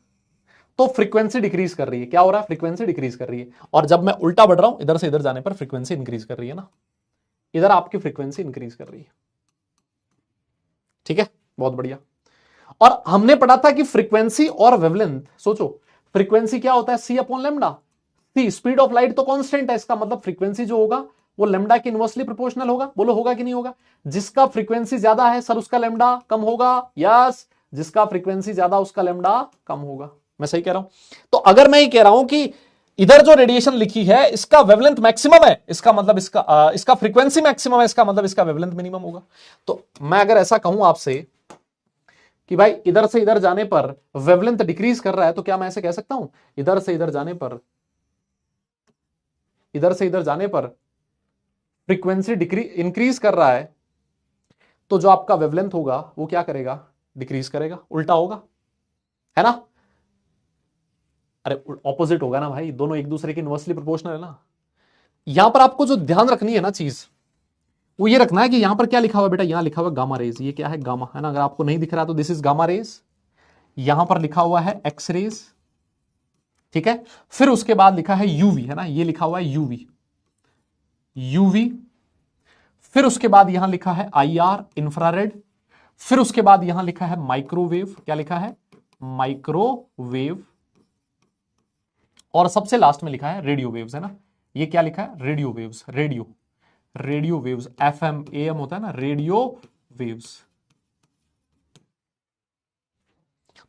तो फ्रीक्वेंसी डिक्रीज कर रही है। क्या हो रहा है, फ्रीक्वेंसी डिक्रीज कर रही है। और जब मैं उल्टा बढ़ रहा हूं, इधर से इधर जाने पर फ्रीक्वेंसी इंक्रीज कर रही है ना, इधर आपकी फ्रीक्वेंसी इंक्रीज कर रही है। ठीक है, बहुत बढ़िया। और हमने पढ़ा था कि फ्रीक्वेंसी और वेवलेंथ, सोचो फ्रीक्वेंसी क्या होता है, c upon lambda. C speed of light तो कांस्टेंट है, इसका मतलब फ्रीक्वेंसी जो होगा वो लेमडा के इनवर्सली प्रोपोर्शनल होगा। बोलो होगा कि नहीं होगा, जिसका फ्रीक्वेंसी ज्यादा है सर उसका लेमडा कम होगा, यस, जिसका फ्रीक्वेंसी ज्यादा उसका लेमडा कम होगा। मैं सही कह रहा हूं। तो अगर मैं ये कह रहा हूं कि इधर जो रेडिएशन लिखी है इसका वेवलेंथ मैक्सिमम है, इसका मतलब इसका फ्रीक्वेंसी मैक्सिमम है, इसका मतलब इसका वेवलेंथ मिनिमम होगा। तो मैं अगर ऐसा कहूं आपसे कि भाई इधर से इधर जाने पर वेवलेंथ डिक्रीज कर रहा है, तो क्या मैं ऐसे कह सकता हूं, इधर से इधर जाने पर, इधर से इधर जाने पर फ्रीक्वेंसी इंक्रीज कर रहा है, तो जो आपका वेवलेंथ होगा वो क्या करेगा, डिक्रीज करेगा, उल्टा होगा, है ना। अरे ऑपोजिट होगा ना भाई, दोनों एक दूसरे के इनवर्सली प्रोपोर्शनल है ना। यहां पर आपको जो ध्यान रखनी है ना चीज, वो ये रखना है कि यहां पर क्या लिखा हुआ है बेटा, यहां लिखा हुआ गामा रेज, ये क्या है गामा, है ना। अगर आपको नहीं दिख रहा तो दिस इज गामा रेज, यहां पर लिखा हुआ है एक्स रेज, ठीक है। फिर उसके बाद लिखा है यूवी, है ना, ये लिखा हुआ है यूवी, यूवी। फिर उसके बाद यहां लिखा है आईआर इंफ्रारेड, फिर उसके बाद यहां लिखा है माइक्रोवेव, क्या लिखा है, माइक्रोवेव, और सबसे लास्ट में लिखा है रेडियो वेव्स, है ना। ये क्या लिखा है, radio waves, radio waves, FM AM होता है ना, रेडियो वेव्स।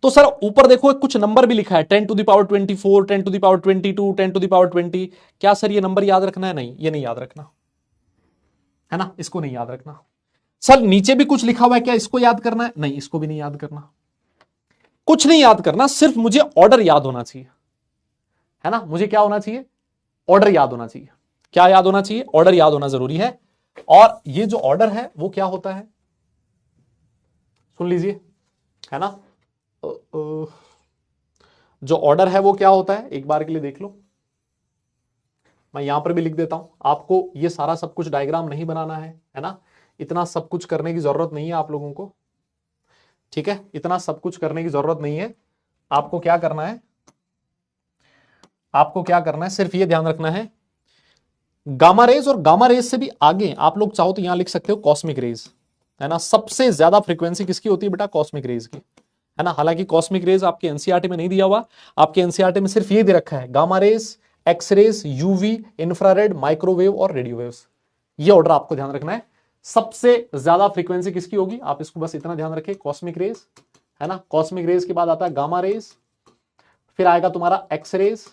तो सर ऊपर देखो कुछ नंबर भी लिखा है, 10⁻²4, 10⁻²2, 10⁻20। क्या सर ये नंबर याद रखना है, नहीं ये नहीं याद रखना, है ना, इसको नहीं याद रखना। सर नीचे भी कुछ लिखा हुआ है, क्या इसको याद करना है, नहीं इसको भी नहीं याद करना, कुछ नहीं याद करना, सिर्फ मुझे ऑर्डर याद होना चाहिए, है ना। मुझे क्या होना चाहिए, ऑर्डर याद होना चाहिए। क्या याद होना चाहिए, ऑर्डर याद होना जरूरी है। और ये जो ऑर्डर है वो क्या होता है, सुन लीजिए, है ना। जो ऑर्डर है वो क्या होता है, एक बार के लिए देख लो, मैं यहां पर भी लिख देता हूं। आपको ये सारा सब कुछ डायग्राम नहीं बनाना है ना, इतना सब कुछ करने की जरूरत नहीं है आप लोगों को, ठीक है, इतना सब कुछ करने की जरूरत नहीं है। आपको क्या करना है, आपको क्या करना है, सिर्फ ये ध्यान रखना है, गामा रेज और गामा रेज से भी आगे आप लोग चाहो तो यहां लिख सकते हो कॉस्मिक रेज, है ना। सबसे ज्यादा फ्रीक्वेंसी किसकी होती है बेटा, कॉस्मिक रेज की, है ना। हालांकि कॉस्मिक रेज आपके एनसीईआरटी में नहीं दिया हुआ, आपके एनसीईआरटी में सिर्फ ये दे रखा है gamma rays, X rays, UV, infrared, microwave और रेडियो वेव्स, ये ऑर्डर आपको ध्यान रखना है। सबसे ज्यादा फ्रीक्वेंसी किसकी होगी, आप इसको बस इतना ध्यान रखें, कॉस्मिक रेज, है ना। कॉस्मिक रेज के बाद आता है गामा रेज, फिर आएगा तुम्हारा एक्स रेज,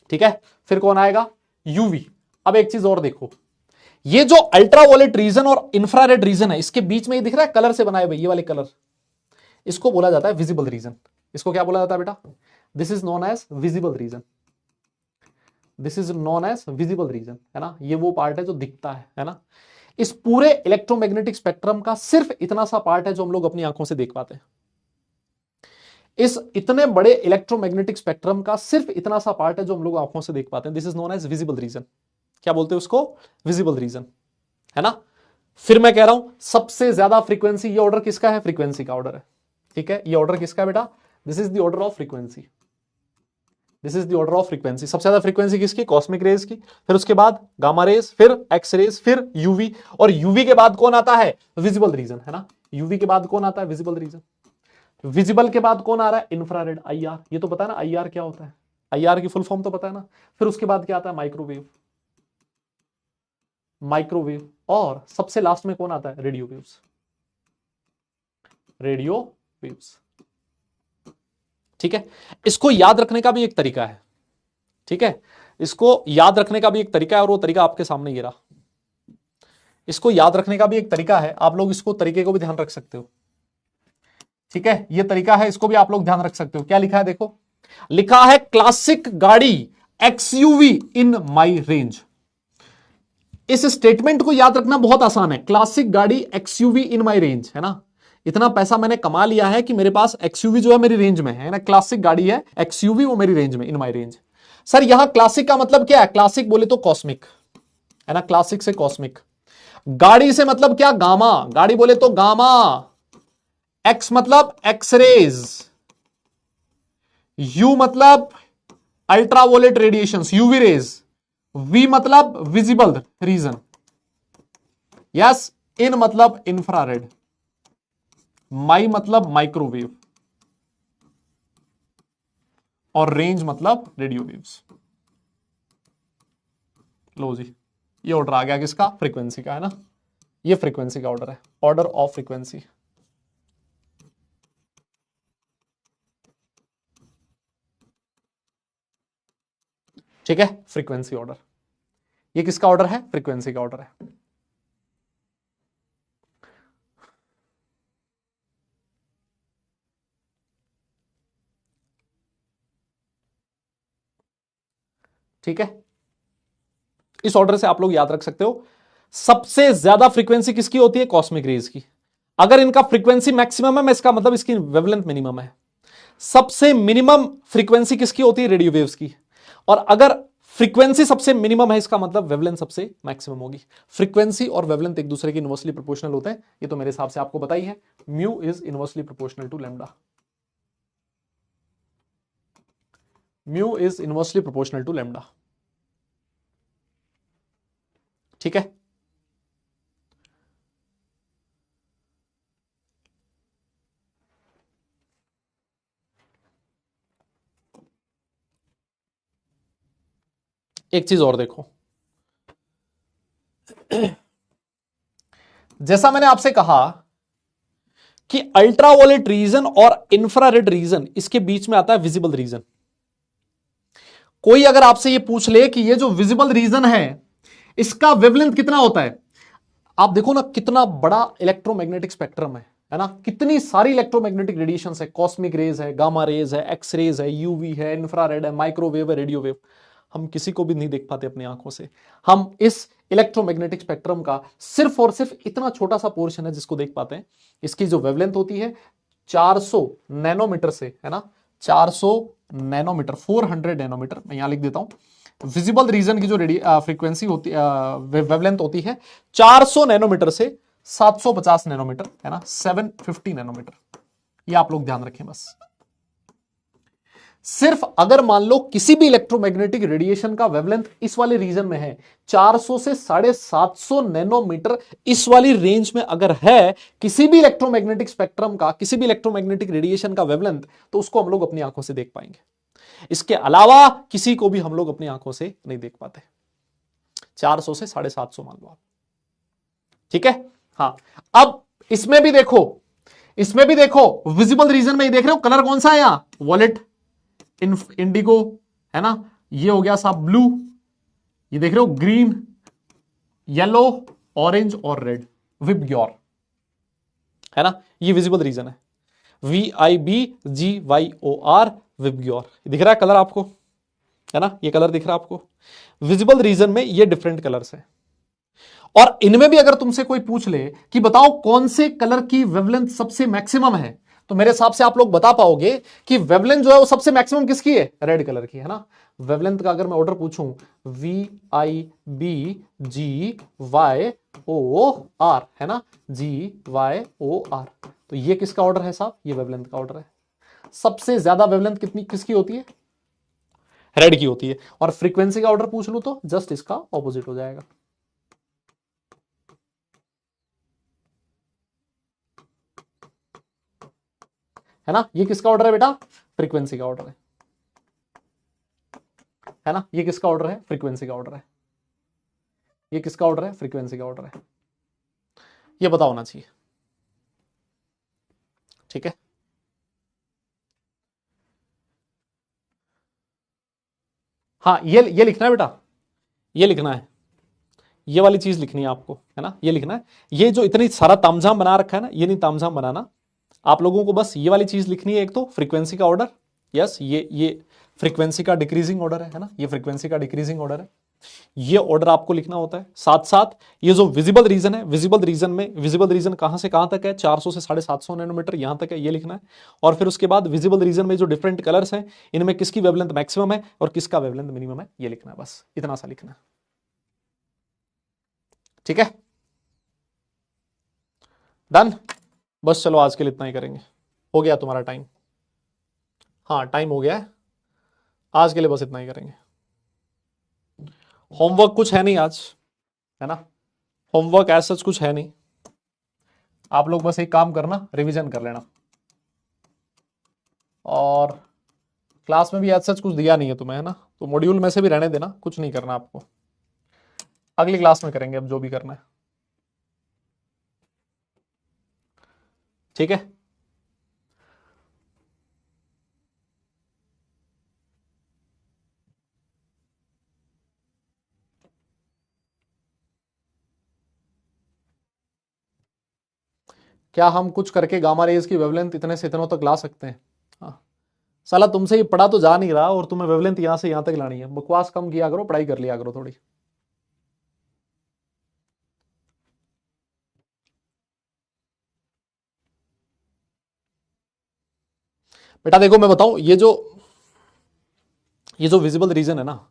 ठीक है, फिर कौन आएगा, यूवी। अब एक चीज और देखो, ये जो अल्ट्रावायलेट रीजन और इंफ्रारेड रीजन है, इसके बीच में ये दिख रहा है कलर से बनाए हुए, ये वाले कलर, इसको बोला जाता है विजिबल रीजन। इसको क्या बोला जाता है बेटा, this is known as visible region, this is known as visible region, है ना। ये वो पार्ट है जो दिखता है ना। इस पूरे इलेक्ट्रोमैग्नेटिक स्पेक्ट्रम का सिर्फ इतना सा पार्ट है जो हम लोग अपनी आंखों से देख पाते हैं। इस इतने बड़े इलेक्ट्रोमैग्नेटिक स्पेक्ट्रम का सिर्फ इतना सा पार्ट है जो हम लोग आंखों से देख पाते हैं, this is known as visible region. क्या बोलते हैं उसको, विजिबल रीजन, है ना। फिर मैं कह रहा हूं सबसे ज्यादा फ्रीक्वेंसी, ये ऑर्डर किसका है, फ्रीक्वेंसी का ऑर्डर है, ठीक है। ये ऑर्डर किसका है बेटा, this is the order of frequency, this is the order of frequency. सबसे ज्यादा फ्रीक्वेंसी किसकी, कॉस्मिक रेज की, फिर उसके बाद गामा रेज, फिर एक्स रेज, फिर यूवी, और यूवी के बाद कौन आता है, विजिबल रीजन, है ना। यूवी के बाद कौन आता है, विजिबल रीजन। विजिबल के बाद कौन आ रहा है, इंफ्रारेड, आईआर। ये तो पता है ना आईआर क्या होता है, आईआर की फुल फॉर्म तो पता है ना। फिर उसके बाद क्या आता है, माइक्रोवेव, माइक्रोवेव, और सबसे लास्ट में कौन आता है, रेडियो वेव्स, रेडियो वेव्स, ठीक है। इसको याद रखने का भी एक तरीका है, ठीक है। इसको याद रखने का भी एक तरीका है, और वो तरीका आपके सामने ये रहा। इसको याद रखने का भी एक तरीका है, आप लोग इसको तरीके को भी ध्यान रख सकते हो, ठीक है। ये तरीका है, इसको भी आप लोग ध्यान रख सकते हो। क्या लिखा है देखो, लिखा है क्लासिक गाड़ी एक्सयूवी इन माई रेंज। इस स्टेटमेंट को याद रखना बहुत आसान है, क्लासिक गाड़ी एक्सयूवी इन माई रेंज, है ना। इतना पैसा मैंने कमा लिया है कि मेरे पास एक्सयूवी जो है मेरी रेंज में है ना, क्लासिक गाड़ी है एक्सयूवी, वो मेरी रेंज में, इन माई रेंज। सर यहां क्लासिक का मतलब क्या है, क्लासिक बोले तो कॉस्मिक, है ना, क्लासिक से कॉस्मिक। गाड़ी से मतलब क्या, गामा, गाड़ी बोले तो गामा। एक्स मतलब एक्सरेज, यू मतलब ultraviolet radiation, UV rays, V मतलब विजिबल रीजन, यस, इन मतलब इंफ्रारेड, माई मतलब माइक्रोवेव, और रेंज मतलब रेडियो वेव्स। लो जी, ये ऑर्डर आ गया किसका, फ्रीक्वेंसी का, है ना। ये फ्रीक्वेंसी का ऑर्डर है, ऑर्डर ऑफ फ्रीक्वेंसी, ठीक है। फ्रीक्वेंसी ऑर्डर, ये किसका ऑर्डर है, फ्रीक्वेंसी का ऑर्डर है। ठीक है, इस ऑर्डर से आप लोग याद रख सकते हो। सबसे ज्यादा फ्रीक्वेंसी किसकी होती है, कॉस्मिक रेज की। अगर इनका फ्रीक्वेंसी मैक्सिमम है, मैं इसका मतलब इसकी वेवलेंथ मिनिमम है। सबसे मिनिमम फ्रीक्वेंसी किसकी होती है, रेडियो वेव्स की। और अगर फ्रीक्वेंसी सबसे मिनिमम है, इसका मतलब वेवलेंथ सबसे मैक्सिमम होगी। फ्रीक्वेंसी और वेवलेंथ एक दूसरे के इनवर्सली प्रोपोर्शनल होते हैं, ये तो मेरे हिसाब से आपको पता ही है। Mu is inversely proportional to lambda, mu is inversely proportional to lambda, ठीक है। एक चीज और देखो, जैसा मैंने आपसे कहा कि अल्ट्रावोलेट रीजन और इंफ्रारेड रीजन, इसके बीच में आता है विजिबल रीजन। कोई अगर आपसे ये पूछ ले कि ये जो विजिबल रीजन है इसका वेवलेंथ कितना होता है, आप देखो ना कितना बड़ा इलेक्ट्रोमैग्नेटिक स्पेक्ट्रम है ना, कितनी सारी इलेक्ट्रोमैग्नेटिक रेडिएशंस है, कॉस्मिक रेज है, गामा रेज है, एक्स रेज है, यूवी है, इंफ्रारेड है, माइक्रोवेव है, रेडियो वेव। हम किसी को भी नहीं देख पाते अपनी आंखों से। हम इस इलेक्ट्रोमैग्नेटिक स्पेक्ट्रम का सिर्फ और सिर्फ इतना छोटा सा पोर्शन है जिसको देख पाते हैं। इसकी जो वेवलेंथ होती है 400 नैनोमीटर से, है ना, 400 नैनोमीटर, 400 नैनोमीटर, मैं यहां लिख देता हूं। विजिबल रीजन की जो फ्रीक्वेंसी होती वेवलेंथ होती है 400 नैनोमीटर से 750 नैनोमीटर, है ना, 750 नैनोमीटर। ये आप लोग ध्यान रखें बस। सिर्फ अगर मान लो किसी भी इलेक्ट्रोमैग्नेटिक रेडिएशन का वेवलेंथ इस वाले रीजन में है 400 से 750 नैनोमीटर, इस वाली रेंज में अगर है किसी भी इलेक्ट्रोमैग्नेटिक स्पेक्ट्रम का, किसी भी इलेक्ट्रोमैग्नेटिक रेडिएशन का वेवलेंथ, तो उसको हम लोग अपनी आंखों से देख पाएंगे। इसके अलावा किसी को भी हम लोग अपनी आंखों से नहीं देख पाते। 400 से 750 मान लो आप, ठीक है। हाँ, अब इसमें भी देखो, इसमें भी देखो, विजिबल रीजन में ये देख रहे हो कलर कौन सा है यहां, वॉलेट, इंडिगो, है ना, ये हो गया साहब ब्लू, ये देख रहे हो ग्रीन, येलो, ऑरेंज और रेड, विबग्योर, है ना, ये विजिबल रीजन है, VIBGYOR, विबग्योर, दिख रहा है कलर आपको, है ना, ये कलर दिख रहा है आपको। विजिबल रीजन में ये डिफरेंट कलर्स हैं, और इनमें भी अगर तुमसे कोई पूछ ले कि बताओ कौन से कलर की वेवलेंथ सबसे मैक्सिमम है, तो मेरे हिसाब से आप लोग बता पाओगे कि वेवलेंथ जो है वो सबसे मैक्सिमम किसकी है, रेड कलर की, है ना। वेवलेंथ का अगर मैं ऑर्डर पूछूं, VIBGYOR, है ना, GYOR, तो ये किसका ऑर्डर है साहब, ये वेवलेंथ का ऑर्डर है। सबसे ज्यादा वेवलेंथ कितनी किसकी होती है, रेड की होती है। और फ्रीक्वेंसी का ऑर्डर पूछ लूं तो जस्ट इसका ऑपोजिट हो जाएगा, है ना। ये किसका ऑर्डर है बेटा, फ्रीक्वेंसी का ऑर्डर है ना। ये किसका ऑर्डर है, फ्रीक्वेंसी का ऑर्डर है। ये किसका ऑर्डर है, फ्रीक्वेंसी का ऑर्डर है। ये पता होना चाहिए, ठीक है। हाँ, ये लिखना है बेटा, ये लिखना है, ये वाली चीज लिखनी है आपको, है ना, ये लिखना है। ये जो इतनी सारा तामझाम बना रखा है ना, ये नहीं तामझाम बनाना, आप लोगों को बस ये वाली चीज लिखनी है। एक तो फ्रीक्वेंसी का ऑर्डर, यस, ये फ्रीक्वेंसी का डिक्रीजिंग ऑर्डर है ना, ये फ्रीक्वेंसी का डिक्रीजिंग ऑर्डर है, ये ऑर्डर आपको लिखना होता है। साथ साथ ये जो विजिबल रीजन है, विजिबल रीजन में, विजिबल रीजन कहां से कहां तक है, 400 से 750 नैनोमीटर यहां तक है, ये लिखना है। और फिर उसके बाद विजिबल रीजन में जो डिफरेंट कलर्स हैं, इनमें किसकी वेवलेंथ मैक्सिमम है और किसका वेवलेंथ मिनिमम है, ये लिखना है, बस इतना सा लिखना है, ठीक है। डन, बस चलो आज के लिए इतना ही करेंगे, हो गया तुम्हारा टाइम, हाँ टाइम हो गया है, आज के लिए बस इतना ही करेंगे। होमवर्क कुछ है नहीं आज, है ना, होमवर्क ऐसा कुछ है नहीं, आप लोग बस एक काम करना, रिवीजन कर लेना। और क्लास में भी ऐसा कुछ दिया नहीं है तुम्हें, है ना, तो मॉड्यूल में से भी रहने देना, कुछ नहीं करना आपको, अगली क्लास में करेंगे अब जो भी करना है, ठीक है। क्या हम कुछ करके गामा रेज की वेवलेंथ इतने से इतनों तक ला सकते हैं, हाँ। साला तुमसे ये पढ़ा तो जा नहीं रहा और तुम्हें वेवलेंथ यहां से यहां तक लानी है, बकवास कम किया करो, पढ़ाई कर लिया करो थोड़ी। बेटा देखो मैं बताऊं, ये जो विजिबल रीजन है ना,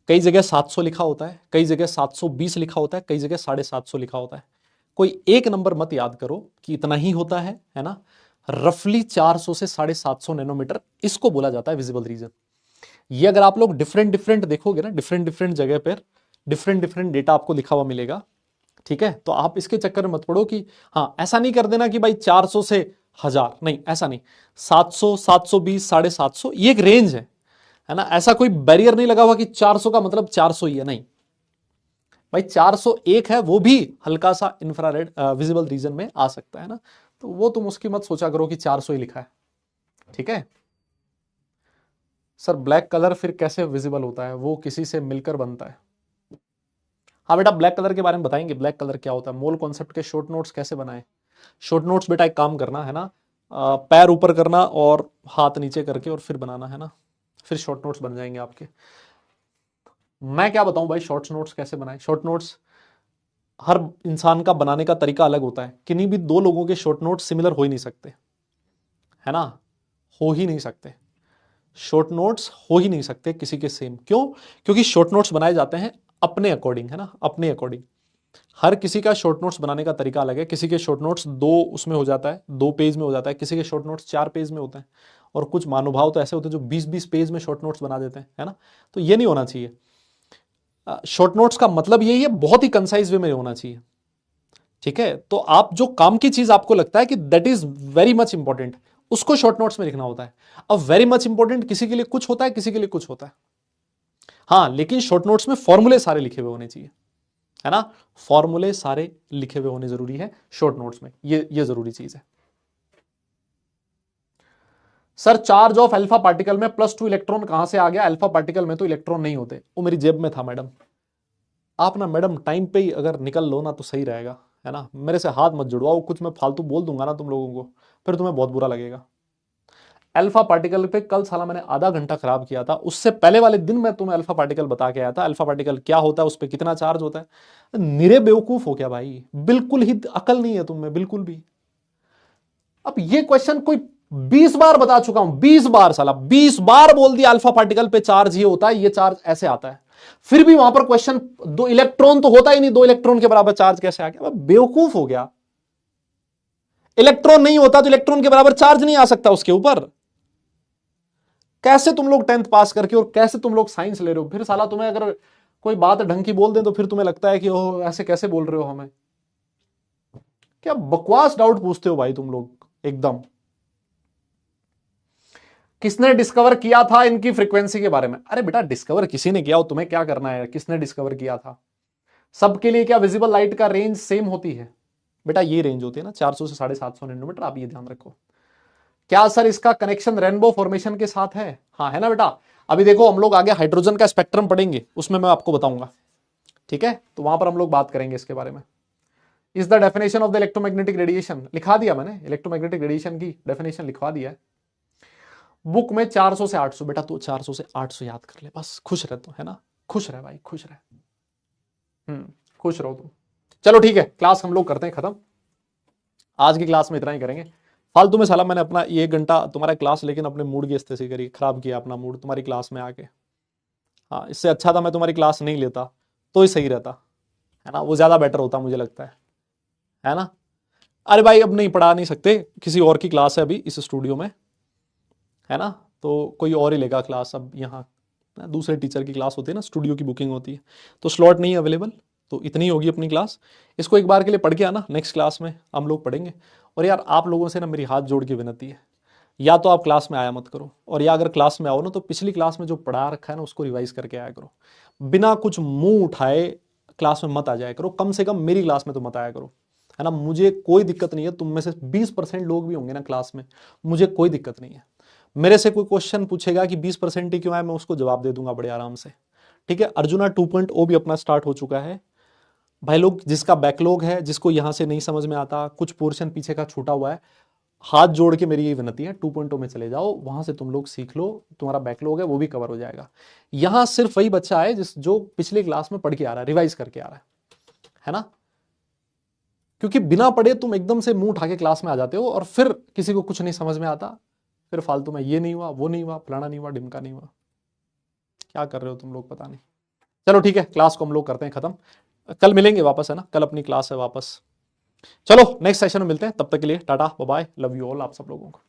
कई जगह 700 लिखा होता है, कई जगह 720 लिखा होता है, कई जगह 750 लिखा होता है। कोई एक नंबर मत याद करो कि इतना ही होता है ना। रफली 400 से 750 नैनोमीटर इसको बोला जाता है विजिबल रीजन। ये अगर आप लोग डिफरेंट डिफरेंट देखोगे ना, डिफरेंट डिफरेंट जगह पर डिफरेंट डिफरेंट डेटा आपको लिखा हुआ मिलेगा, ठीक है। तो आप इसके चक्कर में मत पड़ो कि हाँ ऐसा नहीं कर देना कि भाई 400 से 1000, नहीं ऐसा नहीं, 700, 720, 750, ये एक रेंज है ना। ऐसा कोई बैरियर नहीं लगा हुआ कि 400 का मतलब 400 ही है, नहीं भाई, 401 है वो भी हल्का सा इंफ्रारेड विजिबल रीजन में आ सकता है ना, तो वो तुम उसकी मत सोचा करो कि 400 ही लिखा है, ठीक है। सर ब्लैक कलर फिर कैसे विजिबल होता है, वो किसी से मिलकर बनता है। हाँ बेटा, ब्लैक कलर के बारे में बताएंगे, ब्लैक कलर क्या होता है, मोल कॉन्सेप्ट के शॉर्ट नोट्स कैसे बनाए। शॉर्ट नोट्स बेटा एक काम करना है ना, पैर ऊपर करना और हाथ नीचे करके और फिर बनाना, है ना, फिर शॉर्ट नोट्स बन जाएंगे आपके। मैं क्या बताऊं भाई, शॉर्ट नोट्स कैसे बनाए। शॉर्ट नोट्स हर इंसान का बनाने का तरीका अलग होता है, किन्हीं भी दो लोगों के शॉर्ट नोट्स सिमिलर हो ही नहीं सकते, है ना, हो ही नहीं सकते, शॉर्ट नोट्स हो ही नहीं सकते किसी के सेम। क्यों? क्योंकि शॉर्ट नोट्स बनाए जाते हैं अपने अकॉर्डिंग, है ना, अपने अकॉर्डिंग। हर किसी का शॉर्ट नोट्स बनाने का तरीका अलग है, किसी के शॉर्ट नोट्स दो उसमें हो जाता है, 2 पेज में हो जाता है, किसी के शॉर्ट नोट्स 4 पेज में होते हैं, और कुछ महानुभाव तो ऐसे होते हैं जो 20-20 पेज में शॉर्ट नोट्स बना देते हैं, है ना। तो ये नहीं होना चाहिए। शॉर्ट नोट्स का मतलब यही है, बहुत ही कंसाइज वे में होना चाहिए, ठीक है। तो आप जो काम की चीज आपको लगता है कि that is very much important, उसको शॉर्ट नोट्स में लिखना होता है। अब वेरी मच इंपॉर्टेंट किसी के लिए कुछ होता है, किसी के लिए कुछ होता है, हाँ, लेकिन शॉर्ट नोट्स में फॉर्मूले सारे लिखे हुए होने चाहिए। है ना। फॉर्मूले सारे लिखे हुए होने जरूरी है शॉर्ट नोट्स में, ये जरूरी चीज है। Sir charge of alpha particle में +2 इलेक्ट्रॉन कहां से आ गया? अल्फा पार्टिकल में तो इलेक्ट्रॉन नहीं होते, वो मेरी जेब में था मैडम। आप ना मैडम टाइम पे ही अगर निकल लो ना तो सही रहेगा, है ना। मेरे से हाथ मत जुड़वाओ, कुछ मैं फालतू बोल दूंगा ना तुम लोगों को, फिर तुम्हें बहुत बुरा लगेगा। अल्फा पार्टिकल पे कल साला मैंने आधा घंटा खराब किया था, उससे पहले वाले दिन मैं तुम्हें अल्फा पार्टिकल बता के आया था, अल्फा पार्टिकल क्या होता है, उस पर कितना चार्ज होता है। निरे बेवकूफ हो क्या भाई, बिल्कुल ही अकल नहीं है तुम में बिल्कुल भी। अब ये क्वेश्चन कोई 20 बार बता चुका हूं, 20 बार साला, 20 बार बोल दिया अल्फा पार्टिकल पे चार्ज ये होता है, ये चार्ज ऐसे आता है, फिर भी वहां पर क्वेश्चन 2 इलेक्ट्रॉन तो होता ही नहीं, 2 इलेक्ट्रॉन के बराबर चार्ज कैसे आ गया? बेवकूफ हो गया। इलेक्ट्रॉन नहीं होता तो इलेक्ट्रॉन के बराबर चार्ज नहीं आ सकता उसके ऊपर। कैसे तुम लोग 10th पास करके और कैसे तुम लोग साइंस ले रहे हो? फिर साला तुम्हें अगर कोई बात ढंग की बोल दे तो फिर तुम्हें लगता है कि ओह ऐसे कैसे बोल रहे हो हमें। क्या बकवास डाउट पूछते हो भाई तुम लोग एकदम। किसने डिस्कवर किया था इनकी फ्रीक्वेंसी के बारे में? अरे बेटा डिस्कवर किसी ने किया हो, तुम्हें क्या करना है, किसने डिस्कवर किया था? सबके लिए क्या विजिबल लाइट का रेंज सेम होती है? बेटा ये रेंज होती है ना 400 से 750 नैनोमीटर, आप ये ध्यान रखो। क्या सर इसका कनेक्शन रेनबो फॉर्मेशन के साथ है? हाँ है ना बेटा। अभी देखो हम लोग आगे हाइड्रोजन का स्पेक्ट्रम पढ़ेंगे, उसमें मैं आपको बताऊंगा, ठीक है, तो वहां पर हम लोग बात करेंगे इसके बारे में। Is the definition of the electromagnetic radiation, लिखा दिया मैंने, इलेक्ट्रोमैग्नेटिक रेडिएशन की डेफिनेशन लिखवा दिया है बुक में। 400 से 800 बेटा, तो 400 से 800 याद कर ले बस, खुश रह तो, है ना, खुश रह भाई, खुश रह। खुश रहो तुम। चलो ठीक है, क्लास हम लोग करते हैं खत्म, आज की क्लास में इतना ही करेंगे। फालतू में साला मैंने अपना 1 घंटा तुम्हारा क्लास लेकिन अपने मूड की स्थिति करी, खराब किया अपना मूड तुम्हारी क्लास में आके। हाँ इससे अच्छा था मैं तुम्हारी क्लास नहीं लेता तो ही सही रहता, है ना, वो ज्यादा बेटर होता मुझे लगता है ना। अरे भाई अब नहीं पढ़ा नहीं सकते, किसी और की क्लास है अभी इस स्टूडियो में, है ना, तो कोई और ही लेगा क्लास अब यहाँ, दूसरे टीचर की क्लास होती है ना, स्टूडियो की बुकिंग होती है, तो स्लॉट नहीं है अवेलेबल, तो इतनी होगी अपनी क्लास। इसको एक बार के लिए पढ़ के आना, नेक्स्ट क्लास में हम लोग पढ़ेंगे। और यार आप लोगों से ना मेरी हाथ जोड़ के विनती है, या तो आप क्लास में आया मत करो, और या अगर क्लास में आओ ना तो पिछली क्लास में जो पढ़ा रखा है ना उसको रिवाइज करके आया करो, बिना कुछ मुंह उठाए क्लास में मत आ जाया करो, कम से कम मेरी क्लास में तो मत आया करो, है ना। मुझे कोई दिक्कत नहीं है, तुम में से 20% लोग भी होंगे ना क्लास में, मुझे कोई दिक्कत नहीं है। मेरे से कोई क्वेश्चन पूछेगा कि 20% ही क्यों आया, मैं उसको जवाब दे दूंगा बड़े आराम से, ठीक है। अर्जुना 2.0 भी अपना स्टार्ट हो चुका है भाई लोग, जिसका बैकलॉग है, जिसको यहां से नहीं समझ में आता, कुछ पोर्शन पीछे का छूटा हुआ है, हाथ जोड़ के मेरी ये विनती है 2.0 में चले जाओ, वहां से तुम लोग सीख लो, तुम्हारा बैकलॉग है वो भी कवर हो जाएगा। यहां सिर्फ वही बच्चा है जो पिछले क्लास में पढ़ के आ रहा है, रिवाइज करके आ रहा है ना। क्योंकि बिना पढ़े तुम एकदम से मुंह उठा के क्लास में आ जाते हो और फिर किसी को कुछ नहीं समझ में आता, फिर फालतू में ये नहीं हुआ, वो नहीं हुआ, फलाना नहीं हुआ, ढिमका नहीं हुआ, क्या कर रहे हो तुम लोग पता नहीं। चलो ठीक है, क्लास को हम लोग करते हैं खत्म, कल मिलेंगे वापस, है ना, कल अपनी क्लास है वापस। चलो नेक्स्ट सेशन में मिलते हैं, तब तक के लिए tata bye bye, love you all आप सब लोगों को।